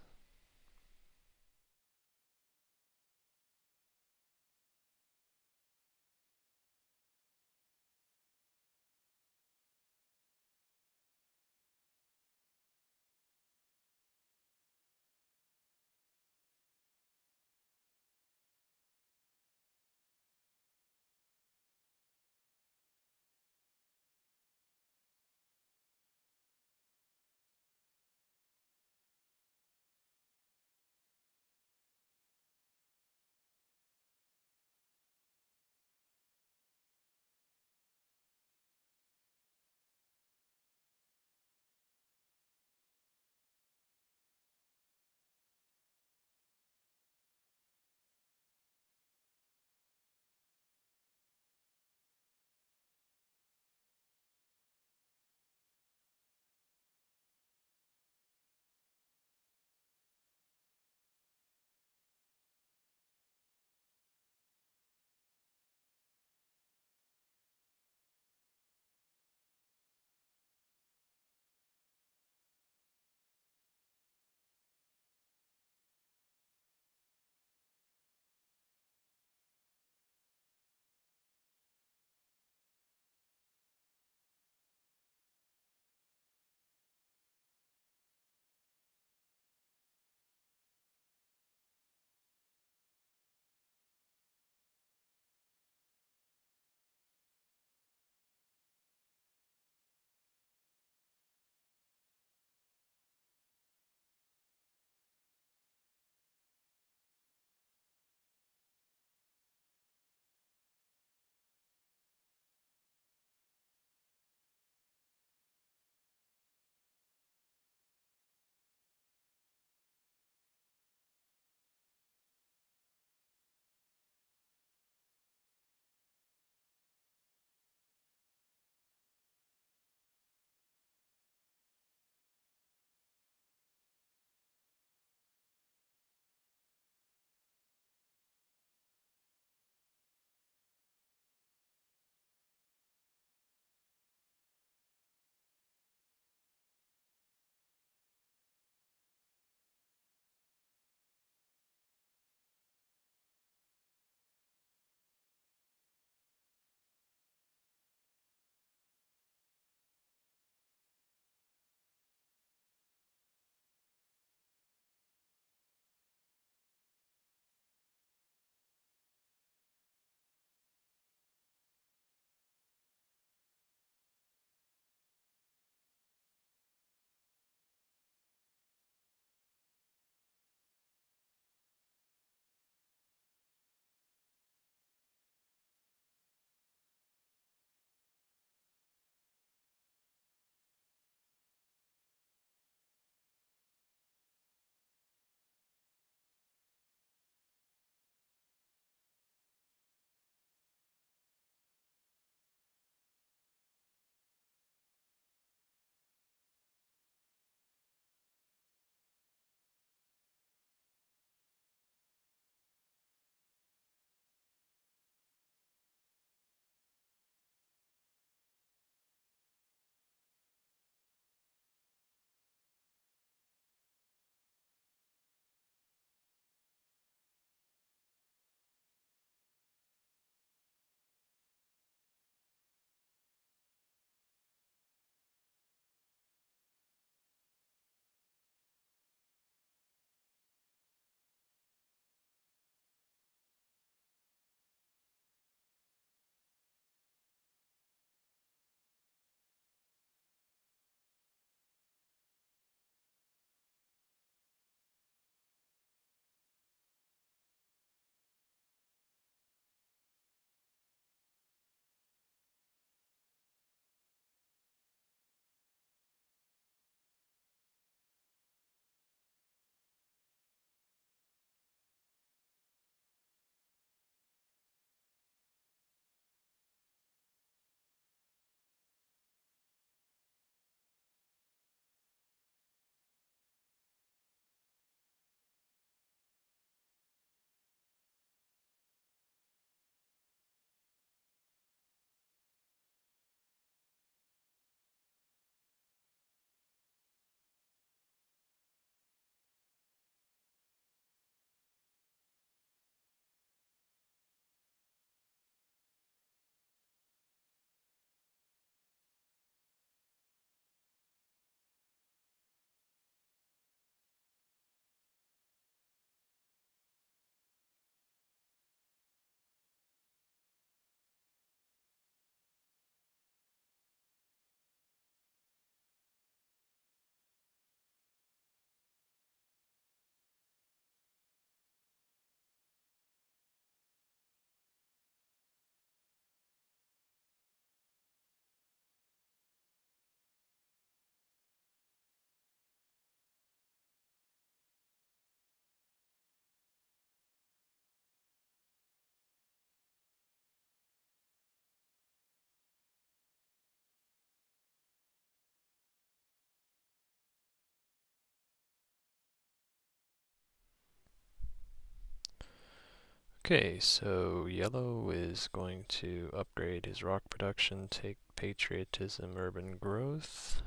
Okay, so yellow is going to upgrade his rock production, take patriotism, urban growth,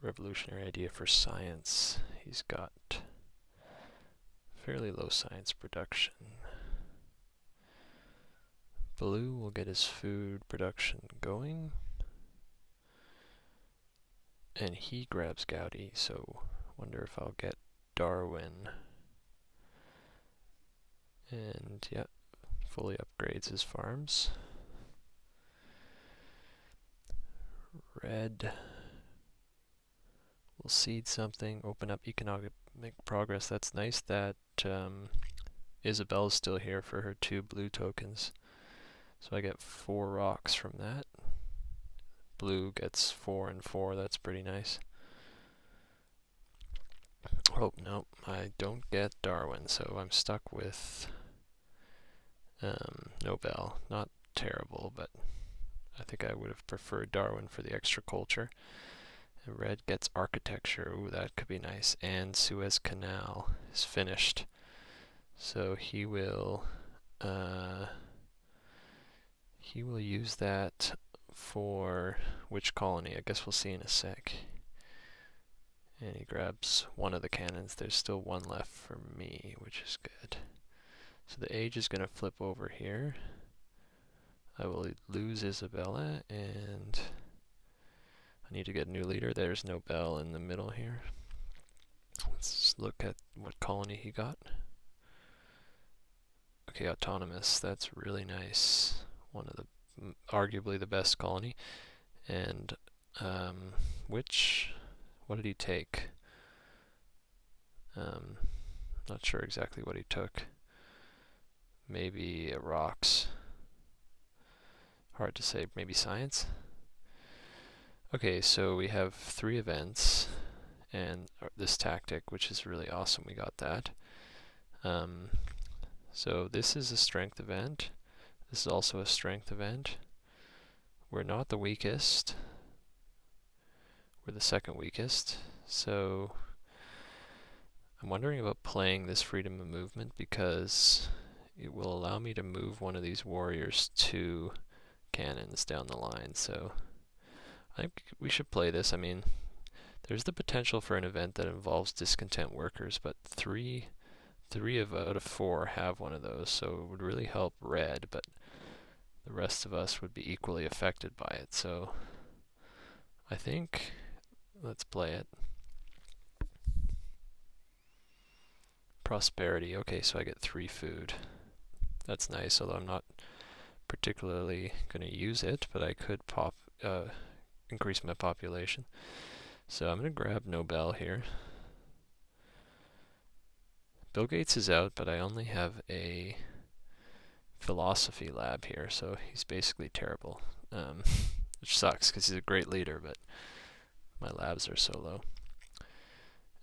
revolutionary idea for science. He's got fairly low science production. Blue will get his food production going. And he grabs Gaudi, so wonder if I'll get Darwin. And yeah, fully upgrades his farms. Red will seed something, open up economic progress. That's nice that Isabel's still here for her 2 blue tokens. So I get 4 rocks from that. Blue gets 4 and 4, that's pretty nice. Oh, no, I don't get Darwin, so I'm stuck with Nobel. Not terrible, but I think I would have preferred Darwin for the extra culture. And red gets architecture. Ooh, that could be nice. And Suez Canal is finished. So he will use that for which colony? I guess we'll see in a sec. And he grabs one of the cannons. There's still one left for me, which is good. So the age is going to flip over here. I will lose Isabella, and I need to get a new leader. There's Nobel in the middle here. Let's look at what colony he got. Okay, autonomous. That's really nice. One of the arguably the best colony. And what did he take? Not sure exactly what he took. Maybe rocks. Hard to say. Maybe science. Okay, so we have 3 events and this tactic, which is really awesome. We got that. So this is a strength event. This is also a strength event. We're not the weakest. We're the second weakest. So I'm wondering about playing this freedom of movement because it will allow me to move one of these warriors to cannons down the line. So I think we should play this. I mean, there's the potential for an event that involves discontent workers, but three out of 4 have one of those, so it would really help red, but the rest of us would be equally affected by it. So I think let's play it. Prosperity. Okay, so I get 3 food. That's nice, although I'm not particularly going to use it, but I could increase my population. So I'm going to grab Nobel here. Bill Gates is out, but I only have a philosophy lab here, so he's basically terrible. Which sucks, because he's a great leader, but my labs are so low.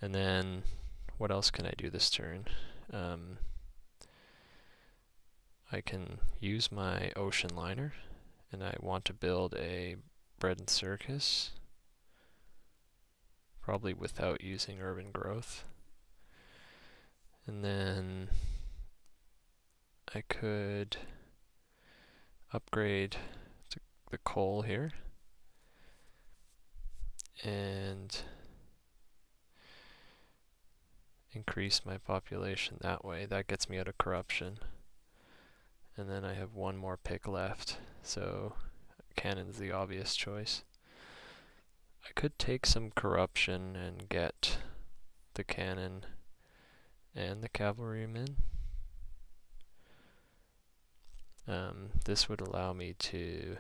And then, what else can I do this turn? I can use my ocean liner, and I want to build a bread and circus, probably without using urban growth. And then I could upgrade to the coal here and increase my population that way. That gets me out of corruption. And then I have 1 more pick left, so cannon's the obvious choice. I could take some corruption and get the cannon and the cavalrymen. This would allow me to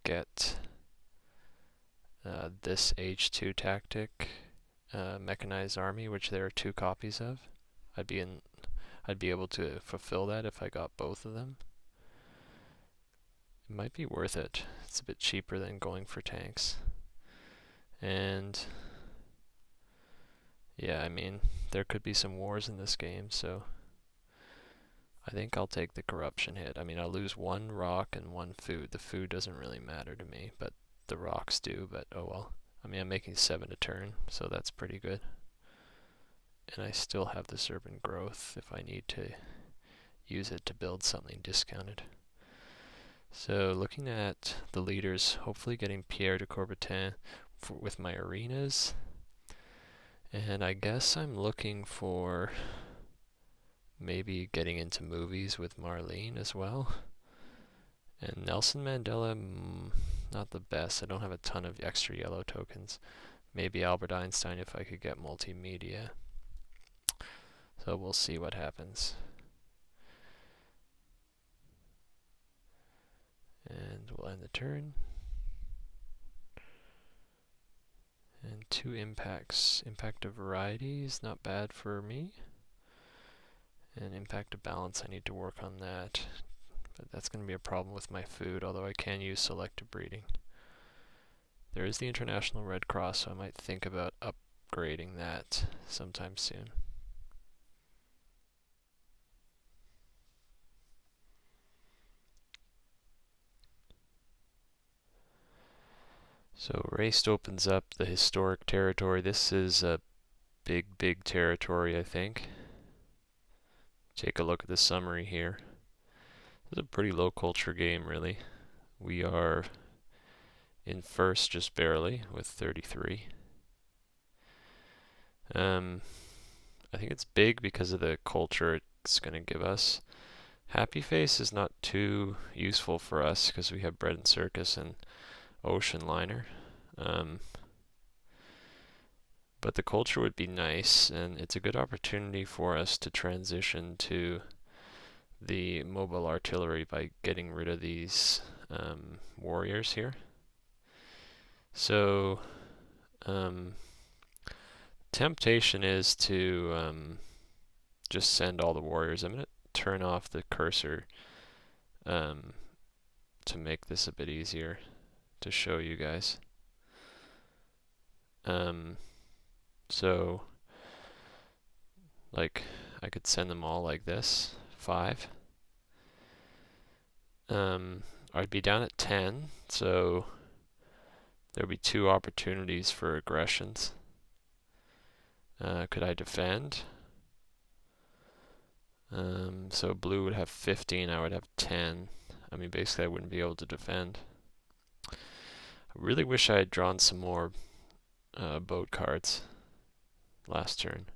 get this H2 tactic, mechanized army, which there are 2 copies of. I'd be able to fulfill that if I got both of them. It might be worth it. It's a bit cheaper than going for tanks. And yeah, I mean, there could be some wars in this game, so I think I'll take the corruption hit. I mean, I'll lose 1 rock and 1 food. The food doesn't really matter to me, but the rocks do, but oh well. I mean, I'm making 7 a turn, so that's pretty good. and I still have this urban growth if I need to use it to build something discounted. So looking at the leaders, hopefully getting Pierre de Coubertin with my arenas. And I guess I'm looking for maybe getting into movies with Marlene as well. And Nelson Mandela, not the best. I don't have a ton of extra yellow tokens. Maybe Albert Einstein if I could get multimedia. So we'll see what happens. And we'll end the turn. And 2 impacts. Impact of variety is not bad for me. And impact of balance, I need to work on that. But that's going to be a problem with my food, although I can use selective breeding. There is the International Red Cross, so I might think about upgrading that sometime soon. So Raced opens up the historic territory. This is a big territory, I think. Take a look at the summary here. This is a pretty low culture game, really. We are in first just barely with 33. I think it's big because of the culture it's going to give us. Happy Face is not too useful for us because we have Bread and Circus and Ocean Liner. But the culture would be nice, and it's a good opportunity for us to transition to the mobile artillery by getting rid of these warriors here. So, temptation is to just send all the warriors. I'm going to turn off the cursor to make this a bit easier to show you guys. So, like, I could send them all like this, 5. I'd be down at 10, so there'd be 2 opportunities for aggressions. Could I defend? So blue would have 15, I would have 10. I mean, basically I wouldn't be able to defend. I really wish I had drawn some more boat cards last turn.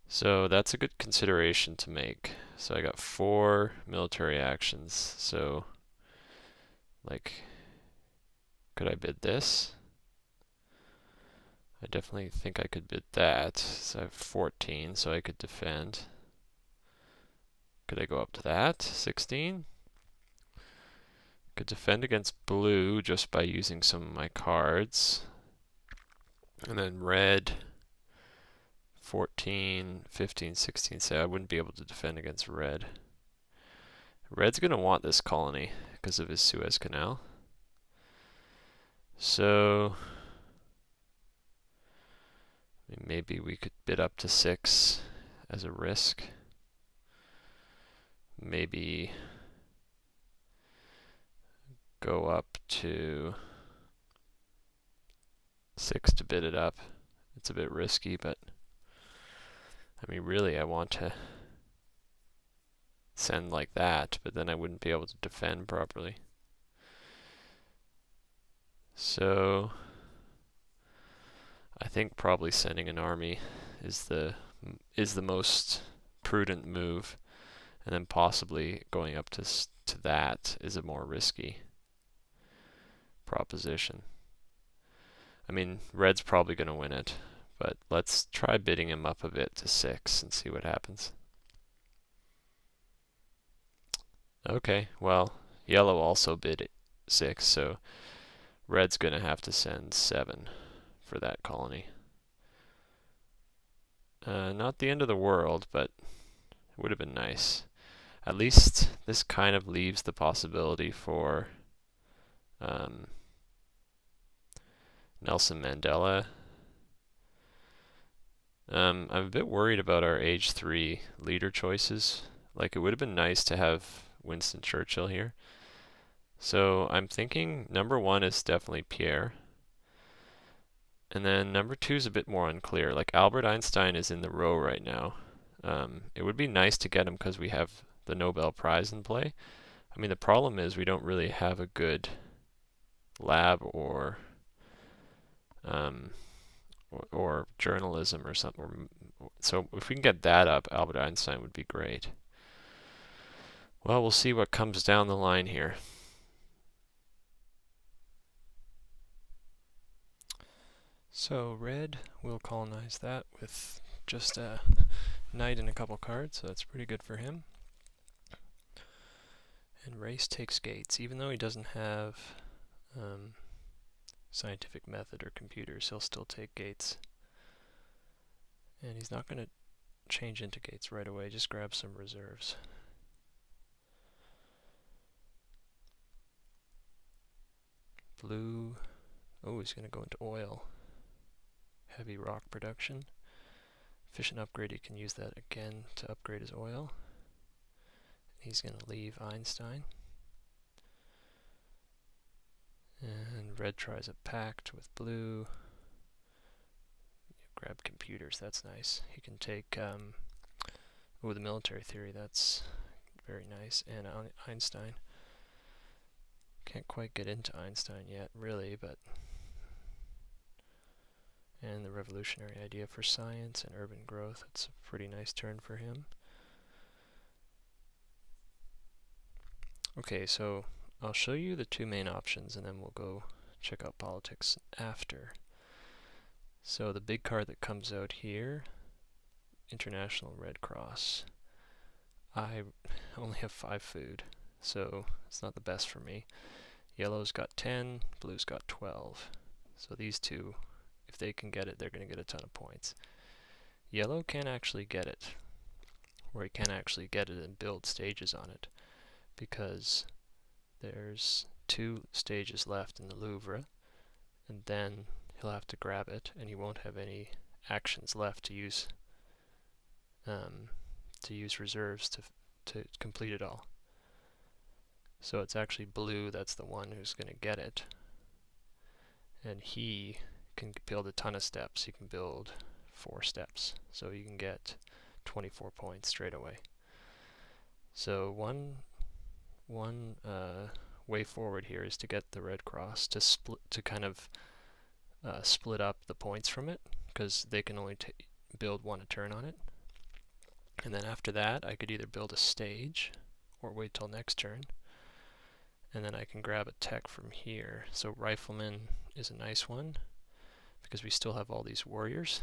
So that's a good consideration to make. So I got 4 military actions. So, like, could I bid this? I definitely think I could bid that. So I have 14, so I could defend. Could I go up to that? 16? Could defend against blue just by using some of my cards. And then red, 14, 15, 16. Say I wouldn't be able to defend against red. Red's going to want this colony because of his Suez Canal. So maybe we could bid up to 6 as a risk. Maybe go up to 6 to bid it up. It's a bit risky, but I mean, really, I want to send like that, but then I wouldn't be able to defend properly. So I think probably sending an army is the most prudent move, and then possibly going up to that is a more risky proposition. I mean, red's probably going to win it, but let's try bidding him up a bit to 6 and see what happens. Okay, well, yellow also bid 6, so red's going to have to send 7 for that colony. Not the end of the world, but it would have been nice. At least this kind of leaves the possibility for Nelson Mandela. I'm a bit worried about our age 3 leader choices. Like, it would have been nice to have Winston Churchill here. So I'm thinking number 1 is definitely Pierre. And then number 2 is a bit more unclear. Like Albert Einstein is in the row right now. It would be nice to get him because we have the Nobel Prize in play. I mean, the problem is we don't really have a good lab um, or journalism or something. So if we can get that up, Albert Einstein would be great. Well, we'll see what comes down the line here. So red will colonize that with just a knight and a couple cards, so that's pretty good for him. And race takes gates. Even though he doesn't have scientific method or computers, he'll still take gates. And he's not going to change into gates right away, just grab some reserves. Blue, oh, he's going to go into oil. Heavy rock production. Efficient upgrade, he can use that again to upgrade his oil. He's going to leave Einstein. And red tries a pact with blue. Grab computers, that's nice. He can take, the military theory, that's very nice. And Einstein. Can't quite get into Einstein yet, really, but... And the revolutionary idea for science and urban growth, that's a pretty nice turn for him. Okay, so I'll show you the 2 main options and then we'll go check out politics after. So the big card that comes out here, International Red Cross. I only have 5 food, so it's not the best for me. Yellow's got 10, blue's got 12. So these two, if they can get it, they're going to get a ton of points. Yellow can actually get it, or he can actually get it and build stages on it, because there's 2 stages left in the Louvre, and then he'll have to grab it, and he won't have any actions left to use reserves to complete it all. So it's actually blue that's the one who's going to get it, and he can build a ton of steps. He can build 4 steps, so you can get 24 points straight away. So one way forward here is to get the Red Cross to kind of split up the points from it, because they can only build 1 a turn on it. And then after that, I could either build a stage or wait till next turn. And then I can grab a tech from here. So Rifleman is a nice one, because we still have all these warriors.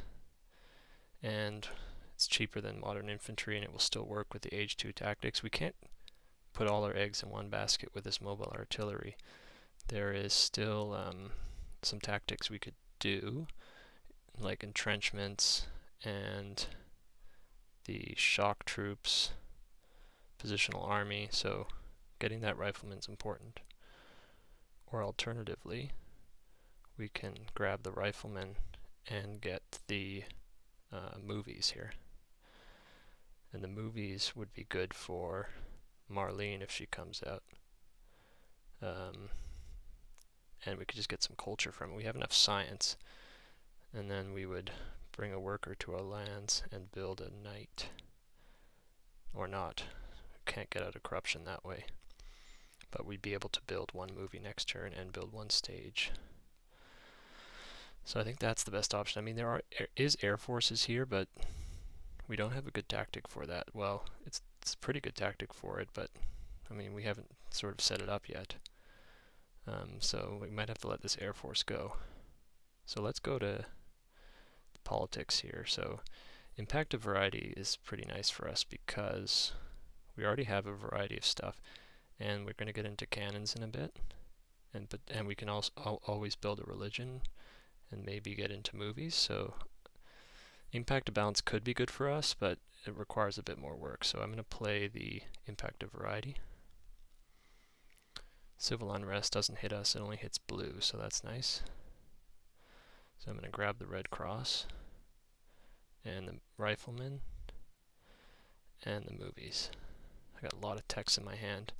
And it's cheaper than modern infantry, and it will still work with the Age 2 tactics. We can't put all our eggs in one basket with this mobile artillery. There is still some tactics we could do, like entrenchments and the shock troops, positional army, so getting that rifleman's important. Or alternatively, we can grab the rifleman and get the movies here. And the movies would be good for Marlene if she comes out. And we could just get some culture from it. We have enough science. And then we would bring a worker to our lands and build a knight. Or not. Can't get out of corruption that way. But we'd be able to build 1 movie next turn and build 1 stage. So I think that's the best option. I mean, there is Air Forces here, but we don't have a good tactic for that. Well, it's a pretty good tactic for it, but I mean, we haven't sort of set it up yet. So we might have to let this Air Force go. So let's go to politics here. So impact of variety is pretty nice for us because we already have a variety of stuff, and we're going to get into cannons in a bit, and we can also always build a religion and maybe get into movies. So impact of balance could be good for us, but it requires a bit more work. So I'm going to play the impact of variety. Civil unrest doesn't hit us, it only hits blue, so that's nice. So I'm going to grab the Red Cross and the Rifleman and the movies. I got a lot of text in my hand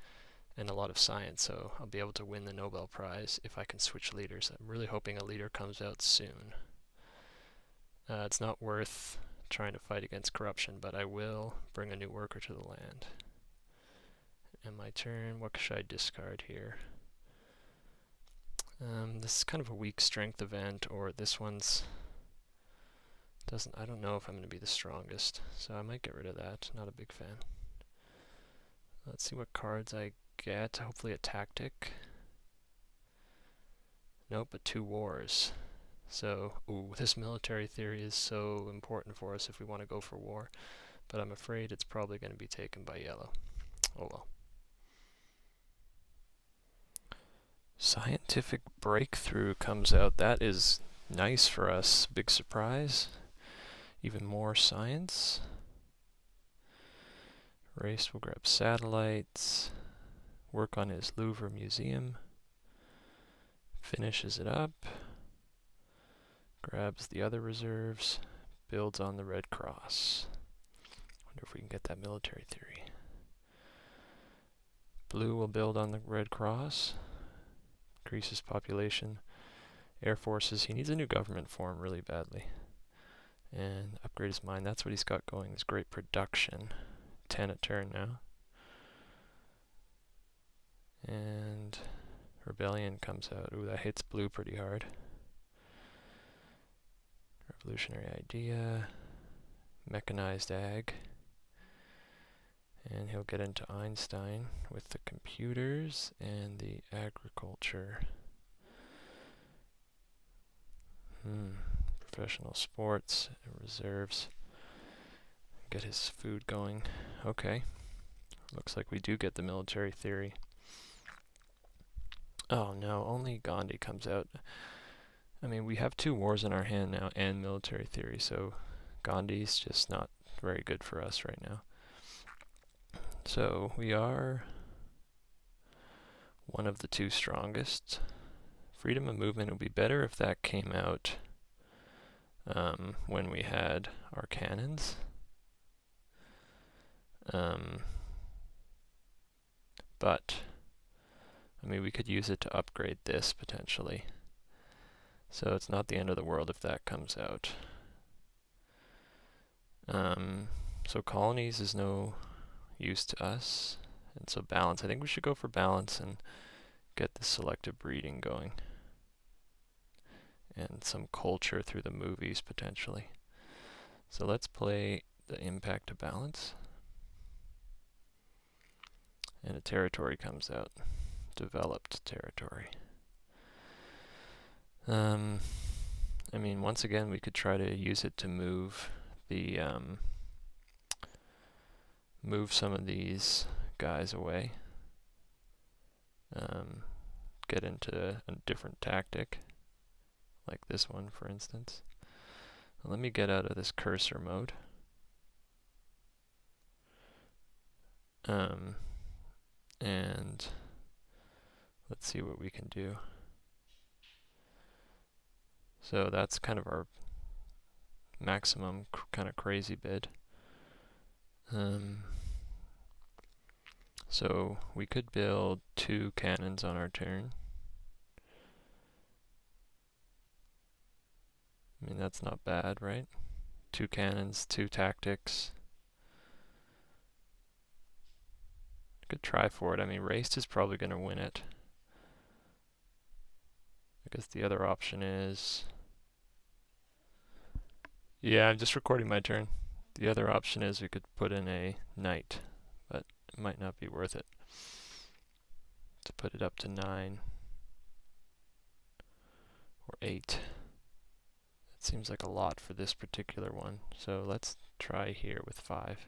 and a lot of science, so I'll be able to win the Nobel Prize if I can switch leaders. I'm really hoping a leader comes out soon. It's not worth trying to fight against corruption, but I will bring a new worker to the land. And my turn, what should I discard here? This is kind of a weak strength event, or this one's I don't know if I'm going to be the strongest, so I might get rid of that. Not a big fan. Let's see what cards I get. Hopefully a tactic. Nope, but 2 wars. So, this military theory is so important for us if we want to go for war, but I'm afraid it's probably going to be taken by yellow. Oh well. Scientific breakthrough comes out. That is nice for us. Big surprise. Even more science. Race will grab satellites. Work on his Louvre museum. Finishes it up. Grabs the other reserves. Builds on the Red Cross. Wonder if we can get that military theory. Blue will build on the Red Cross. Increases population. Air forces. He needs a new government form really badly. And upgrade his mine. That's what he's got going. This great production. 10 a turn now. And rebellion comes out. Ooh, that hits blue pretty hard. Revolutionary idea. Mechanized ag. And he'll get into Einstein with the computers and the agriculture. Professional sports, reserves. Get his food going. Okay. Looks like we do get the military theory. Oh no, only Gandhi comes out. I mean, we have 2 wars in our hand now and military theory, so Gandhi's just not very good for us right now. So we are one of the 2 strongest. Freedom of movement would be better if that came out when we had our cannons. But, I mean, we could use it to upgrade this potentially. So it's not the end of the world if that comes out. So colonies is no use to us. And so balance. I think we should go for balance and get the selective breeding going. And some culture through the movies potentially. So let's play the impact of balance. And a territory comes out. Developed territory. I mean, once again, we could try to use it to move the move some of these guys away. Get into a different tactic, like this one, for instance. Let me get out of this cursor mode. And let's see what we can do. So that's kind of our maximum kind of crazy bid. So we could build 2 cannons on our turn. I mean, that's not bad, right? 2 cannons, 2 tactics. Could try for it. I mean, Race is probably going to win it. I guess the other option is... Yeah, I'm just recording my turn. The other option is we could put in a knight, but it might not be worth it to put it up to 9 or 8. That seems like a lot for this particular one, so let's try here with 5.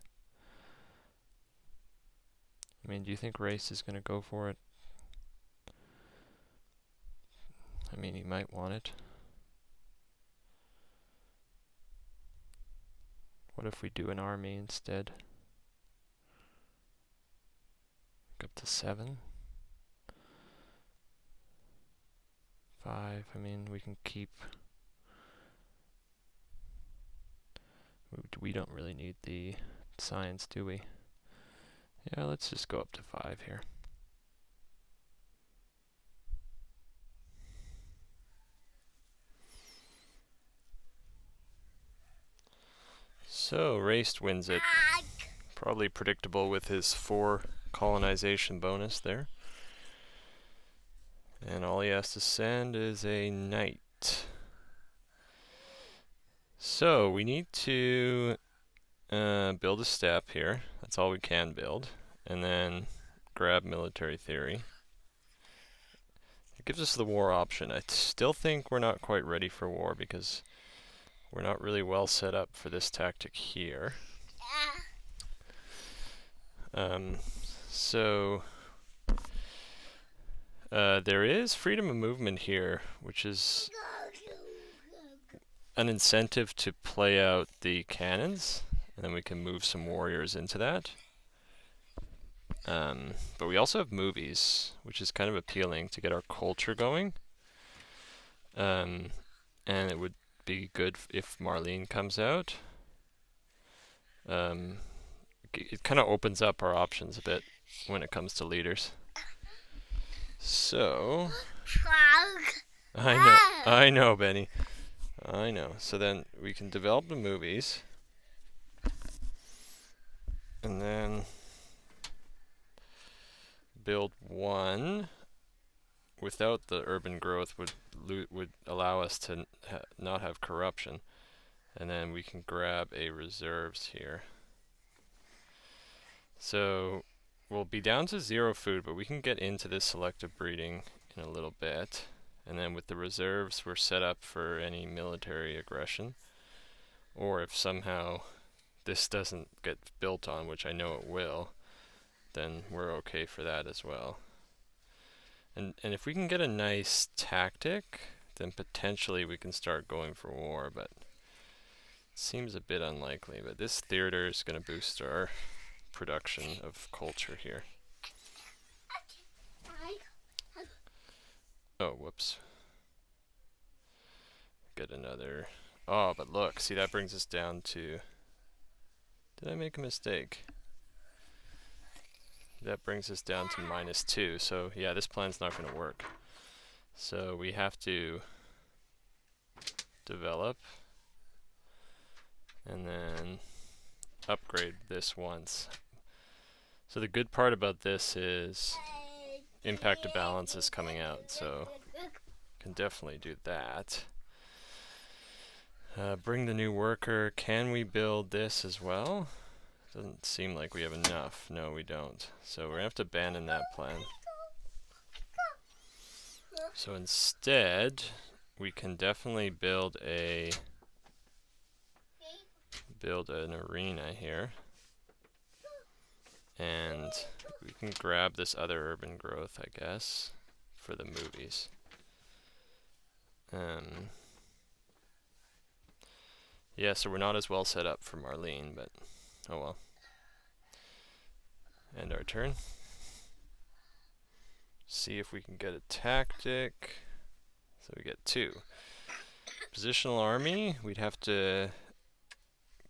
I mean, do you think Race is going to go for it? I mean, he might want it. What if we do an army instead? Up to 7. 5, I mean, we can keep... We don't really need the science, do we? Yeah, let's just go up to 5 here. So Raced wins it. Probably predictable with his 4 colonization bonus there. And all he has to send is a knight. So we need to build a step here. That's all we can build. And then grab military theory. It gives us the war option. I still think we're not quite ready for war because we're not really well set up for this tactic here. So there is freedom of movement here, which is an incentive to play out the cannons, and then we can move some warriors into that. But we also have movies, which is kind of appealing to get our culture going. And it would be good if Marlene comes out. It kind of opens up our options a bit when it comes to leaders. So I know, Benny. I know. So then we can develop the movies, and then build one without the urban growth would allow us to not have corruption, and then we can grab a reserves here. So we'll be down to 0 food, but we can get into this selective breeding in a little bit. And then with the reserves, we're set up for any military aggression. Or if somehow this doesn't get built on, which I know it will, then we're okay for that as well. And if we can get a nice tactic, then potentially we can start going for war, but it seems a bit unlikely. But this theater is going to boost our production of culture here. Oh, whoops. Get another. Oh, but look, see, that brings us down to. Did I make a mistake? That brings us down to -2. So yeah, this plan's not going to work. So we have to develop and then upgrade this once. So the good part about this is impact to balance is coming out, so can definitely do that. Bring the new worker. Can we build this as well? Doesn't seem like we have enough. No, we don't. So we're going to have to abandon that plan. So instead, we can definitely build an arena here. And we can grab this other urban growth, I guess, for the movies. Yeah, so we're not as well set up for Marlene, but oh well. End our turn. See if we can get a tactic. So we get 2. Positional army, we'd have to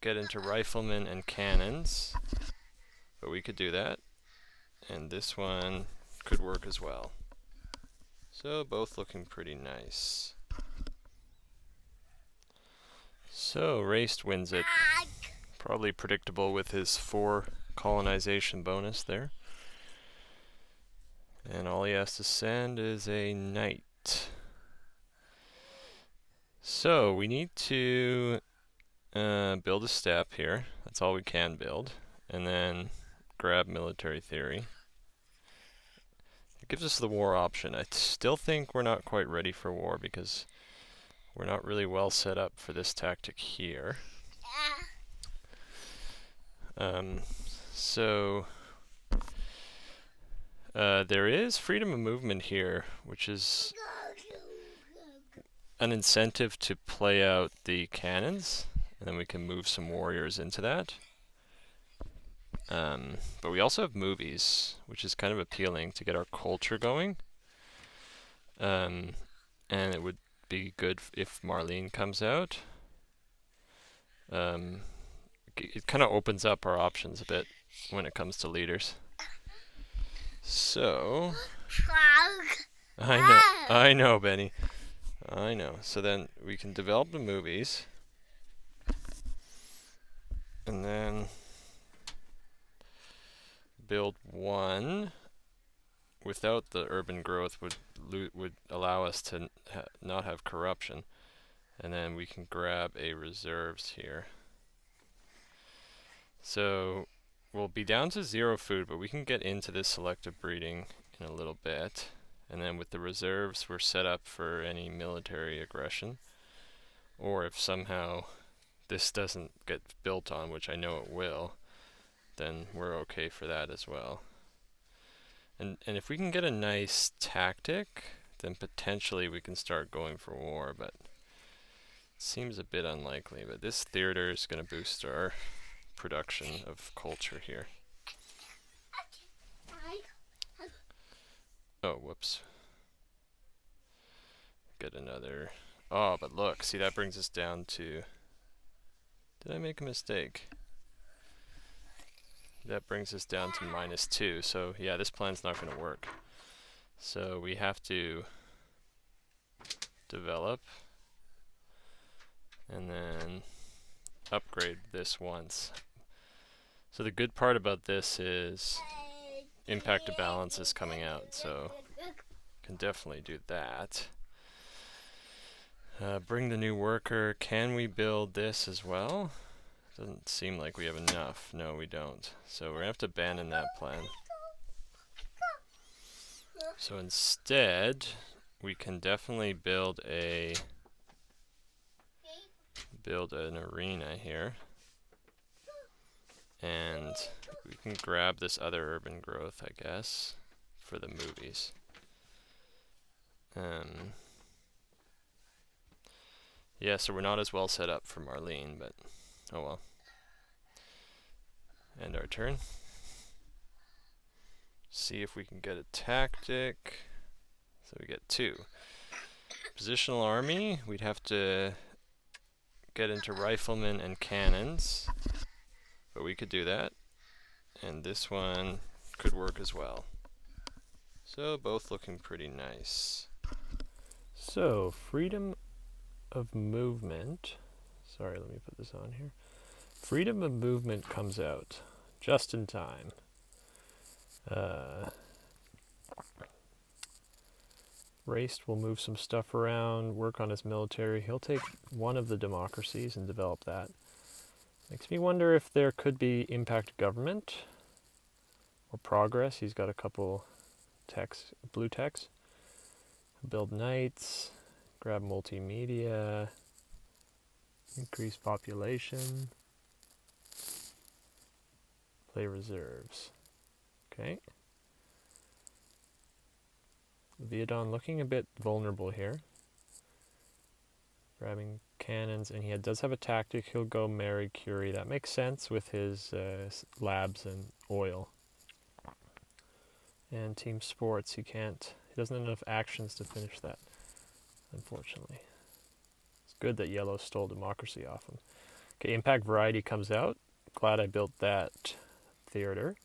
get into riflemen and cannons, but we could do that. And this one could work as well. So both looking pretty nice. So Raced wins it. Probably predictable with his 4 colonization bonus there. And all he has to send is a knight. So we need to build a step here. That's all we can build. And then grab military theory. It gives us the war option. I still think we're not quite ready for war because we're not really well set up for this tactic here. So there is freedom of movement here, which is an incentive to play out the cannons, and then we can move some warriors into that. But we also have movies, which is kind of appealing to get our culture going. And it would be good if Marlene comes out. It kind of opens up our options a bit when it comes to leaders. So I know, Benny. I know. So then we can develop the movies, And then build one without the urban growth would allow us to not have corruption. And then we can grab a reserves here. So we'll be down to 0 food, but we can get into this selective breeding in a little bit. And then with the reserves, we're set up for any military aggression. Or if somehow this doesn't get built on, which I know it will, then we're okay for that as well. And if we can get a nice tactic, then potentially we can start going for war, but it seems a bit unlikely. But this theater is going to boost our production of culture here. Oh, whoops. Get another. Oh, but look, see, that brings us down to. Did I make a mistake? That brings us down to -2. So yeah, this plan's not going to work. So we have to develop and then upgrade this once. So the good part about this is impact to balance is coming out, so can definitely do that. Bring the new worker. Can we build this as well? Doesn't seem like we have enough. No, we don't. So we're going to have to abandon that plan. So instead, we can definitely build an arena here. And we can grab this other urban growth, I guess, for the movies. Yeah, so we're not as well set up for Marlene, but oh well. End our turn. See if we can get a tactic. So we get 2. Positional army, we'd have to get into riflemen and cannons, but we could do that. And this one could work as well. So both looking pretty nice. So freedom of movement. Sorry, let me put this on here. Freedom of movement comes out just in time. Raced will move some stuff around, work on his military. He'll take one of the democracies and develop that. Makes me wonder if there could be impact government or progress. He's got a couple blue techs. Build knights, grab multimedia, increase population, play reserves. Okay. Viadon looking a bit vulnerable here. Grabbing cannons, and he does have a tactic. He'll go Marie Curie. That makes sense with his labs and oil. And team sports, he doesn't have enough actions to finish that, unfortunately. It's good that yellow stole democracy off him. Okay, impact variety comes out. Glad I built that theater.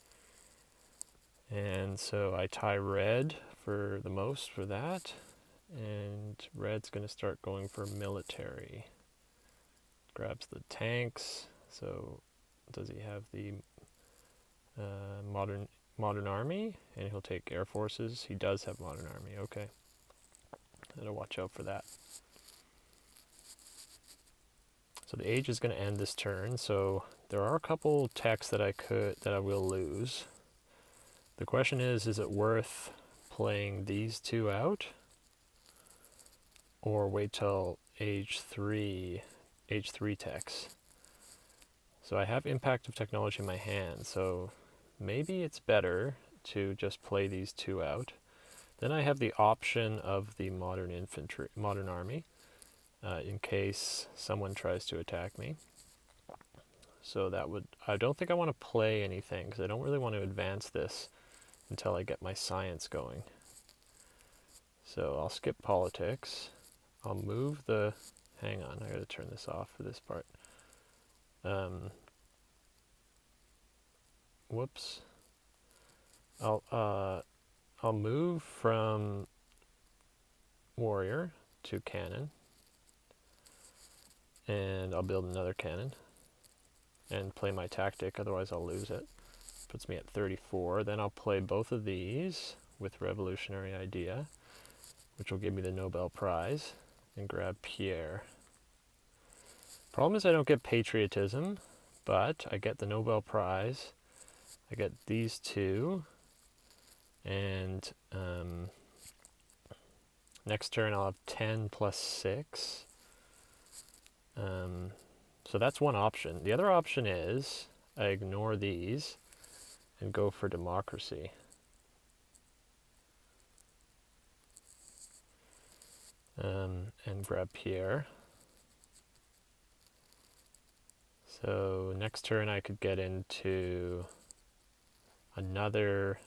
And so I tie red for the most for that. And red's going to start going for military. Grabs the tanks. So does he have the modern army? And he'll take air forces. He does have modern army. Okay. Gotta watch out for that. So the age is going to end this turn. So there are a couple techs that I will lose. The question is it worth playing these 2 out? Or wait till age 3 techs. So I have impact of technology in my hand, so maybe it's better to just play these 2 out. Then I have the option of the modern army, in case someone tries to attack me. So I don't think I want to play anything, because I don't really want to advance this until I get my science going. So I'll skip politics. I'll move hang on, I gotta turn this off for this part. Whoops. I'll move from warrior to cannon. And I'll build another cannon. and play my tactic, otherwise I'll lose it. Puts me at 34. Then I'll play both of these with Revolutionary Idea, which will give me the Nobel Prize, and grab Pierre. Problem is I don't get Patriotism, but I get the Nobel Prize. I get these two, and next turn I'll have 10 plus 6. So that's one option. The other option is I ignore these and go for democracy. And grab Pierre. So next turn I could get into another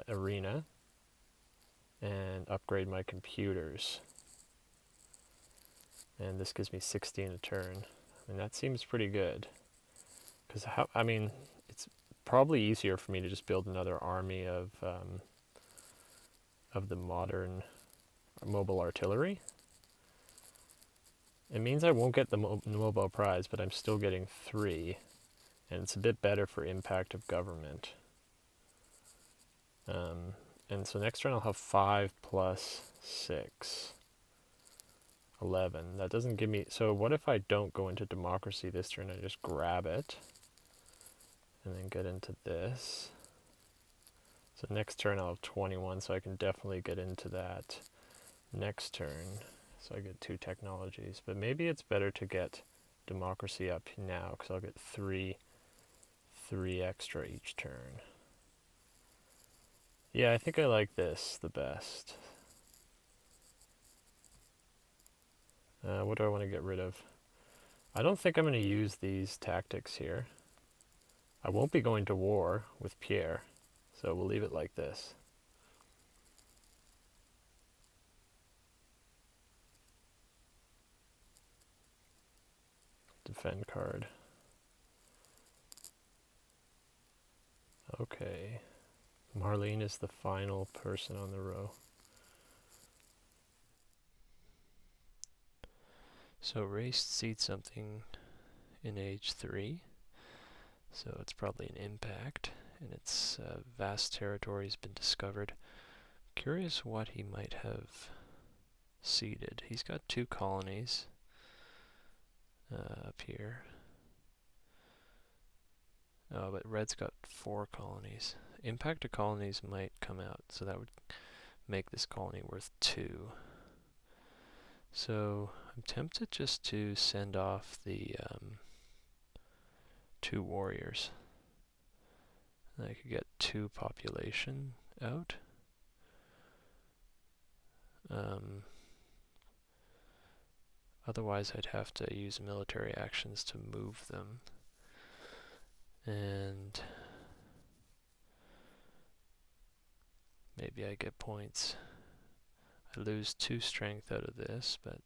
arena and upgrade my computers. And this gives me 16 a turn. And that seems pretty good. Because it's probably easier for me to just build another army of the modern mobile artillery. It means I won't get the Nobel Prize, but I'm still getting 3, and it's a bit better for impact of government. And so next turn I'll have 5 plus 6. 11. That doesn't give me... So what if I don't go into democracy this turn? I just grab it and then get into this. So next turn I'll have 21, so I can definitely get into that next turn. So I get 2 technologies. But maybe it's better to get democracy up now, because I'll get 3 extra each turn. Yeah, I think I like this the best. What do I want to get rid of? I don't think I'm going to use these tactics here. I won't be going to war with Pierre, so we'll leave it like this. Defend card. Okay. Marlene is the final person on the row. So Raced seed something in age 3. So it's probably an impact, and its vast territory has been discovered. Curious what he might have seeded. He's got 2 colonies up here. Oh, but Red's got 4 colonies. Impact of colonies might come out, so that would make this colony worth 2. So I'm tempted just to send off the 2 warriors. I could get 2 population out. Otherwise I'd have to use military actions to move them. And maybe I get points. I lose 2 strength out of this, but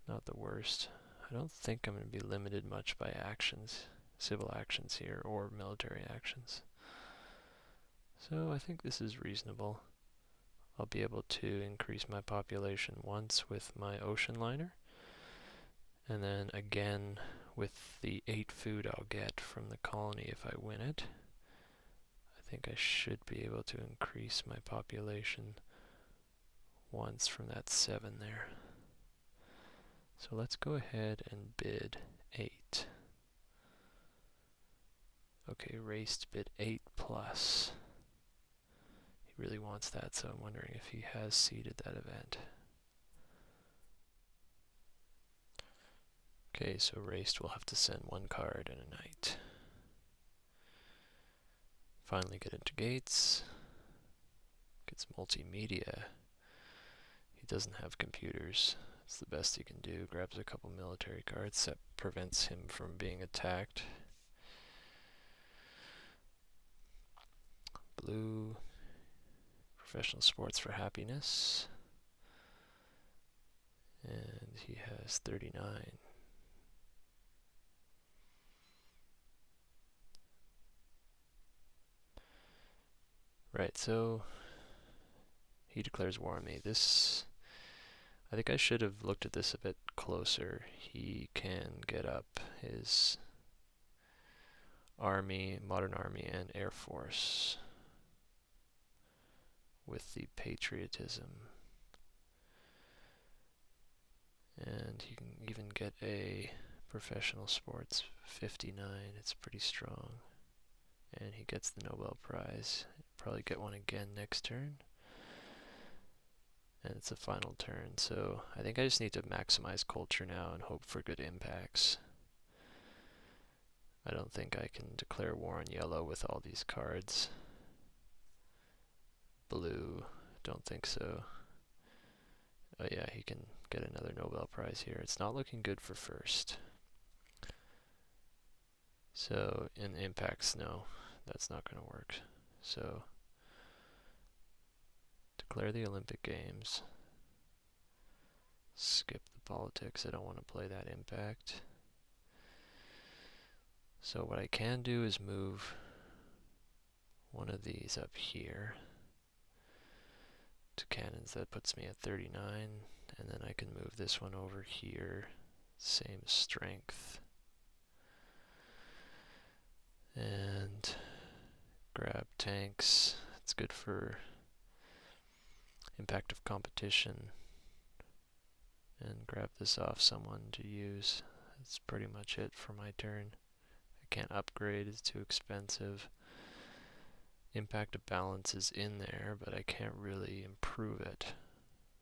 not the worst. I don't think I'm going to be limited much by actions, civil actions here, or military actions. So I think this is reasonable. I'll be able to increase my population once with my ocean liner, and then again with the 8 food I'll get from the colony if I win it. I think I should be able to increase my population once from that 7 there. So let's go ahead and bid 8. Okay, Raced bid 8 plus. He really wants that, so I'm wondering if he has seeded that event. Okay, so Raced will have to send 1 card and a knight. Finally get into gates. Gets multimedia. He doesn't have computers. It's the best he can do. Grabs a couple military cards. That prevents him from being attacked. Blue. Professional sports for happiness. And he has 39. Right, so he declares war on me. This, I think I should have looked at this a bit closer. He can get up his army, modern army, and air force with the patriotism. And he can even get a professional sports 59. It's pretty strong. And he gets the Nobel Prize. Probably get one again next turn. And it's a final turn, so I think I just need to maximize culture now and hope for good impacts. I don't think I can declare war on yellow with all these cards. Blue, don't think so. Oh yeah, he can get another Nobel Prize here. It's not looking good for first. So in impacts, no, that's not going to work. So declare the Olympic Games. Skip the politics, I don't want to play that impact. So what I can do is move one of these up here to cannons. That puts me at 39, and then I can move this one over here, same strength, and grab tanks. It's good for impact of competition, and grab this off someone to use. That's pretty much it for my turn. I can't upgrade, it's too expensive. Impact of balance is in there, but I can't really improve it,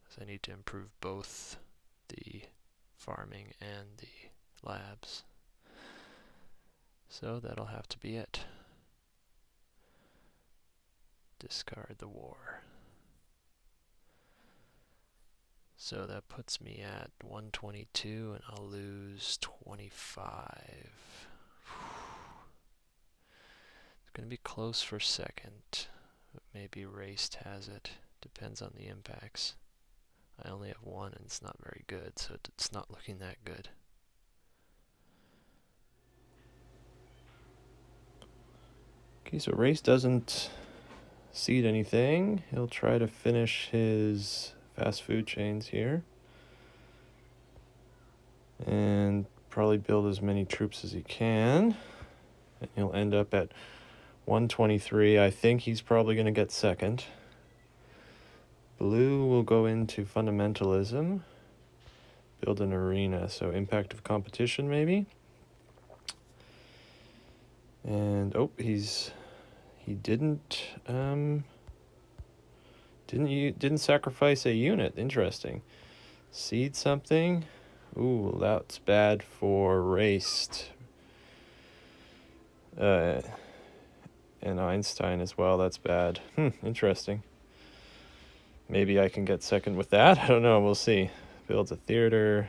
because I need to improve both the farming and the labs. So that'll have to be it. Discard the war. So that puts me at 122, and I'll lose 25. It's going to be close for second, but maybe Raced has it. Depends on the impacts. I only have one, and it's not very good, so it's not looking that good. Okay, so Race doesn't seed anything. He'll try to finish his fast food chains here. And probably build as many troops as he can. And he'll end up at 123. I think he's probably going to get second. Blue will go into fundamentalism. Build an arena, so impact of competition maybe. And oh, he didn't sacrifice a unit. Interesting. Seed something. Ooh, that's bad for Raced. And Einstein as well, that's bad. Interesting. Maybe I can get second with that. I don't know, we'll see. Builds a theater.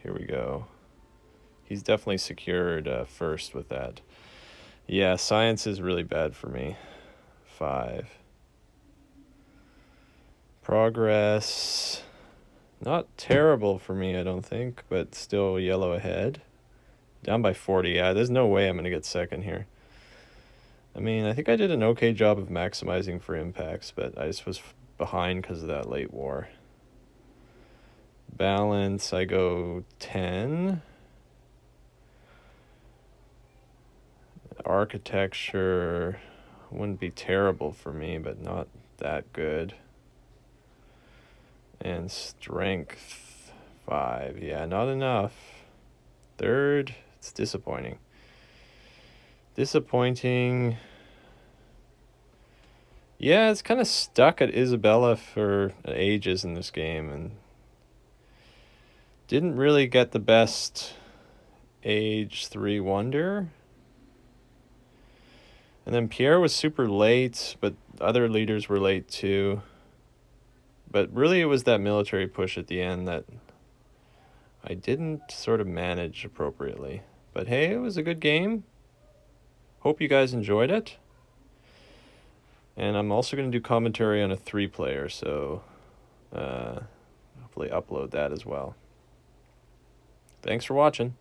Here we go. He's definitely secured first with that. Yeah, science is really bad for me. 5. Progress. Not terrible for me, I don't think, but still yellow ahead. Down by 40. Yeah, there's no way I'm going to get second here. I mean, I think I did an okay job of maximizing for impacts, but I just was behind because of that late war. Balance, I go 10. Architecture wouldn't be terrible for me, but not that good. And strength, 5. Yeah, not enough. Third, it's disappointing. Disappointing. Yeah, it's kind of stuck at Isabella for ages in this game, and didn't really get the best age 3 wonder. And then Pierre was super late, but other leaders were late too. But really it was that military push at the end that I didn't sort of manage appropriately. But hey, it was a good game. Hope you guys enjoyed it. And I'm also going to do commentary on a 3-player, so hopefully upload that as well. Thanks for watching.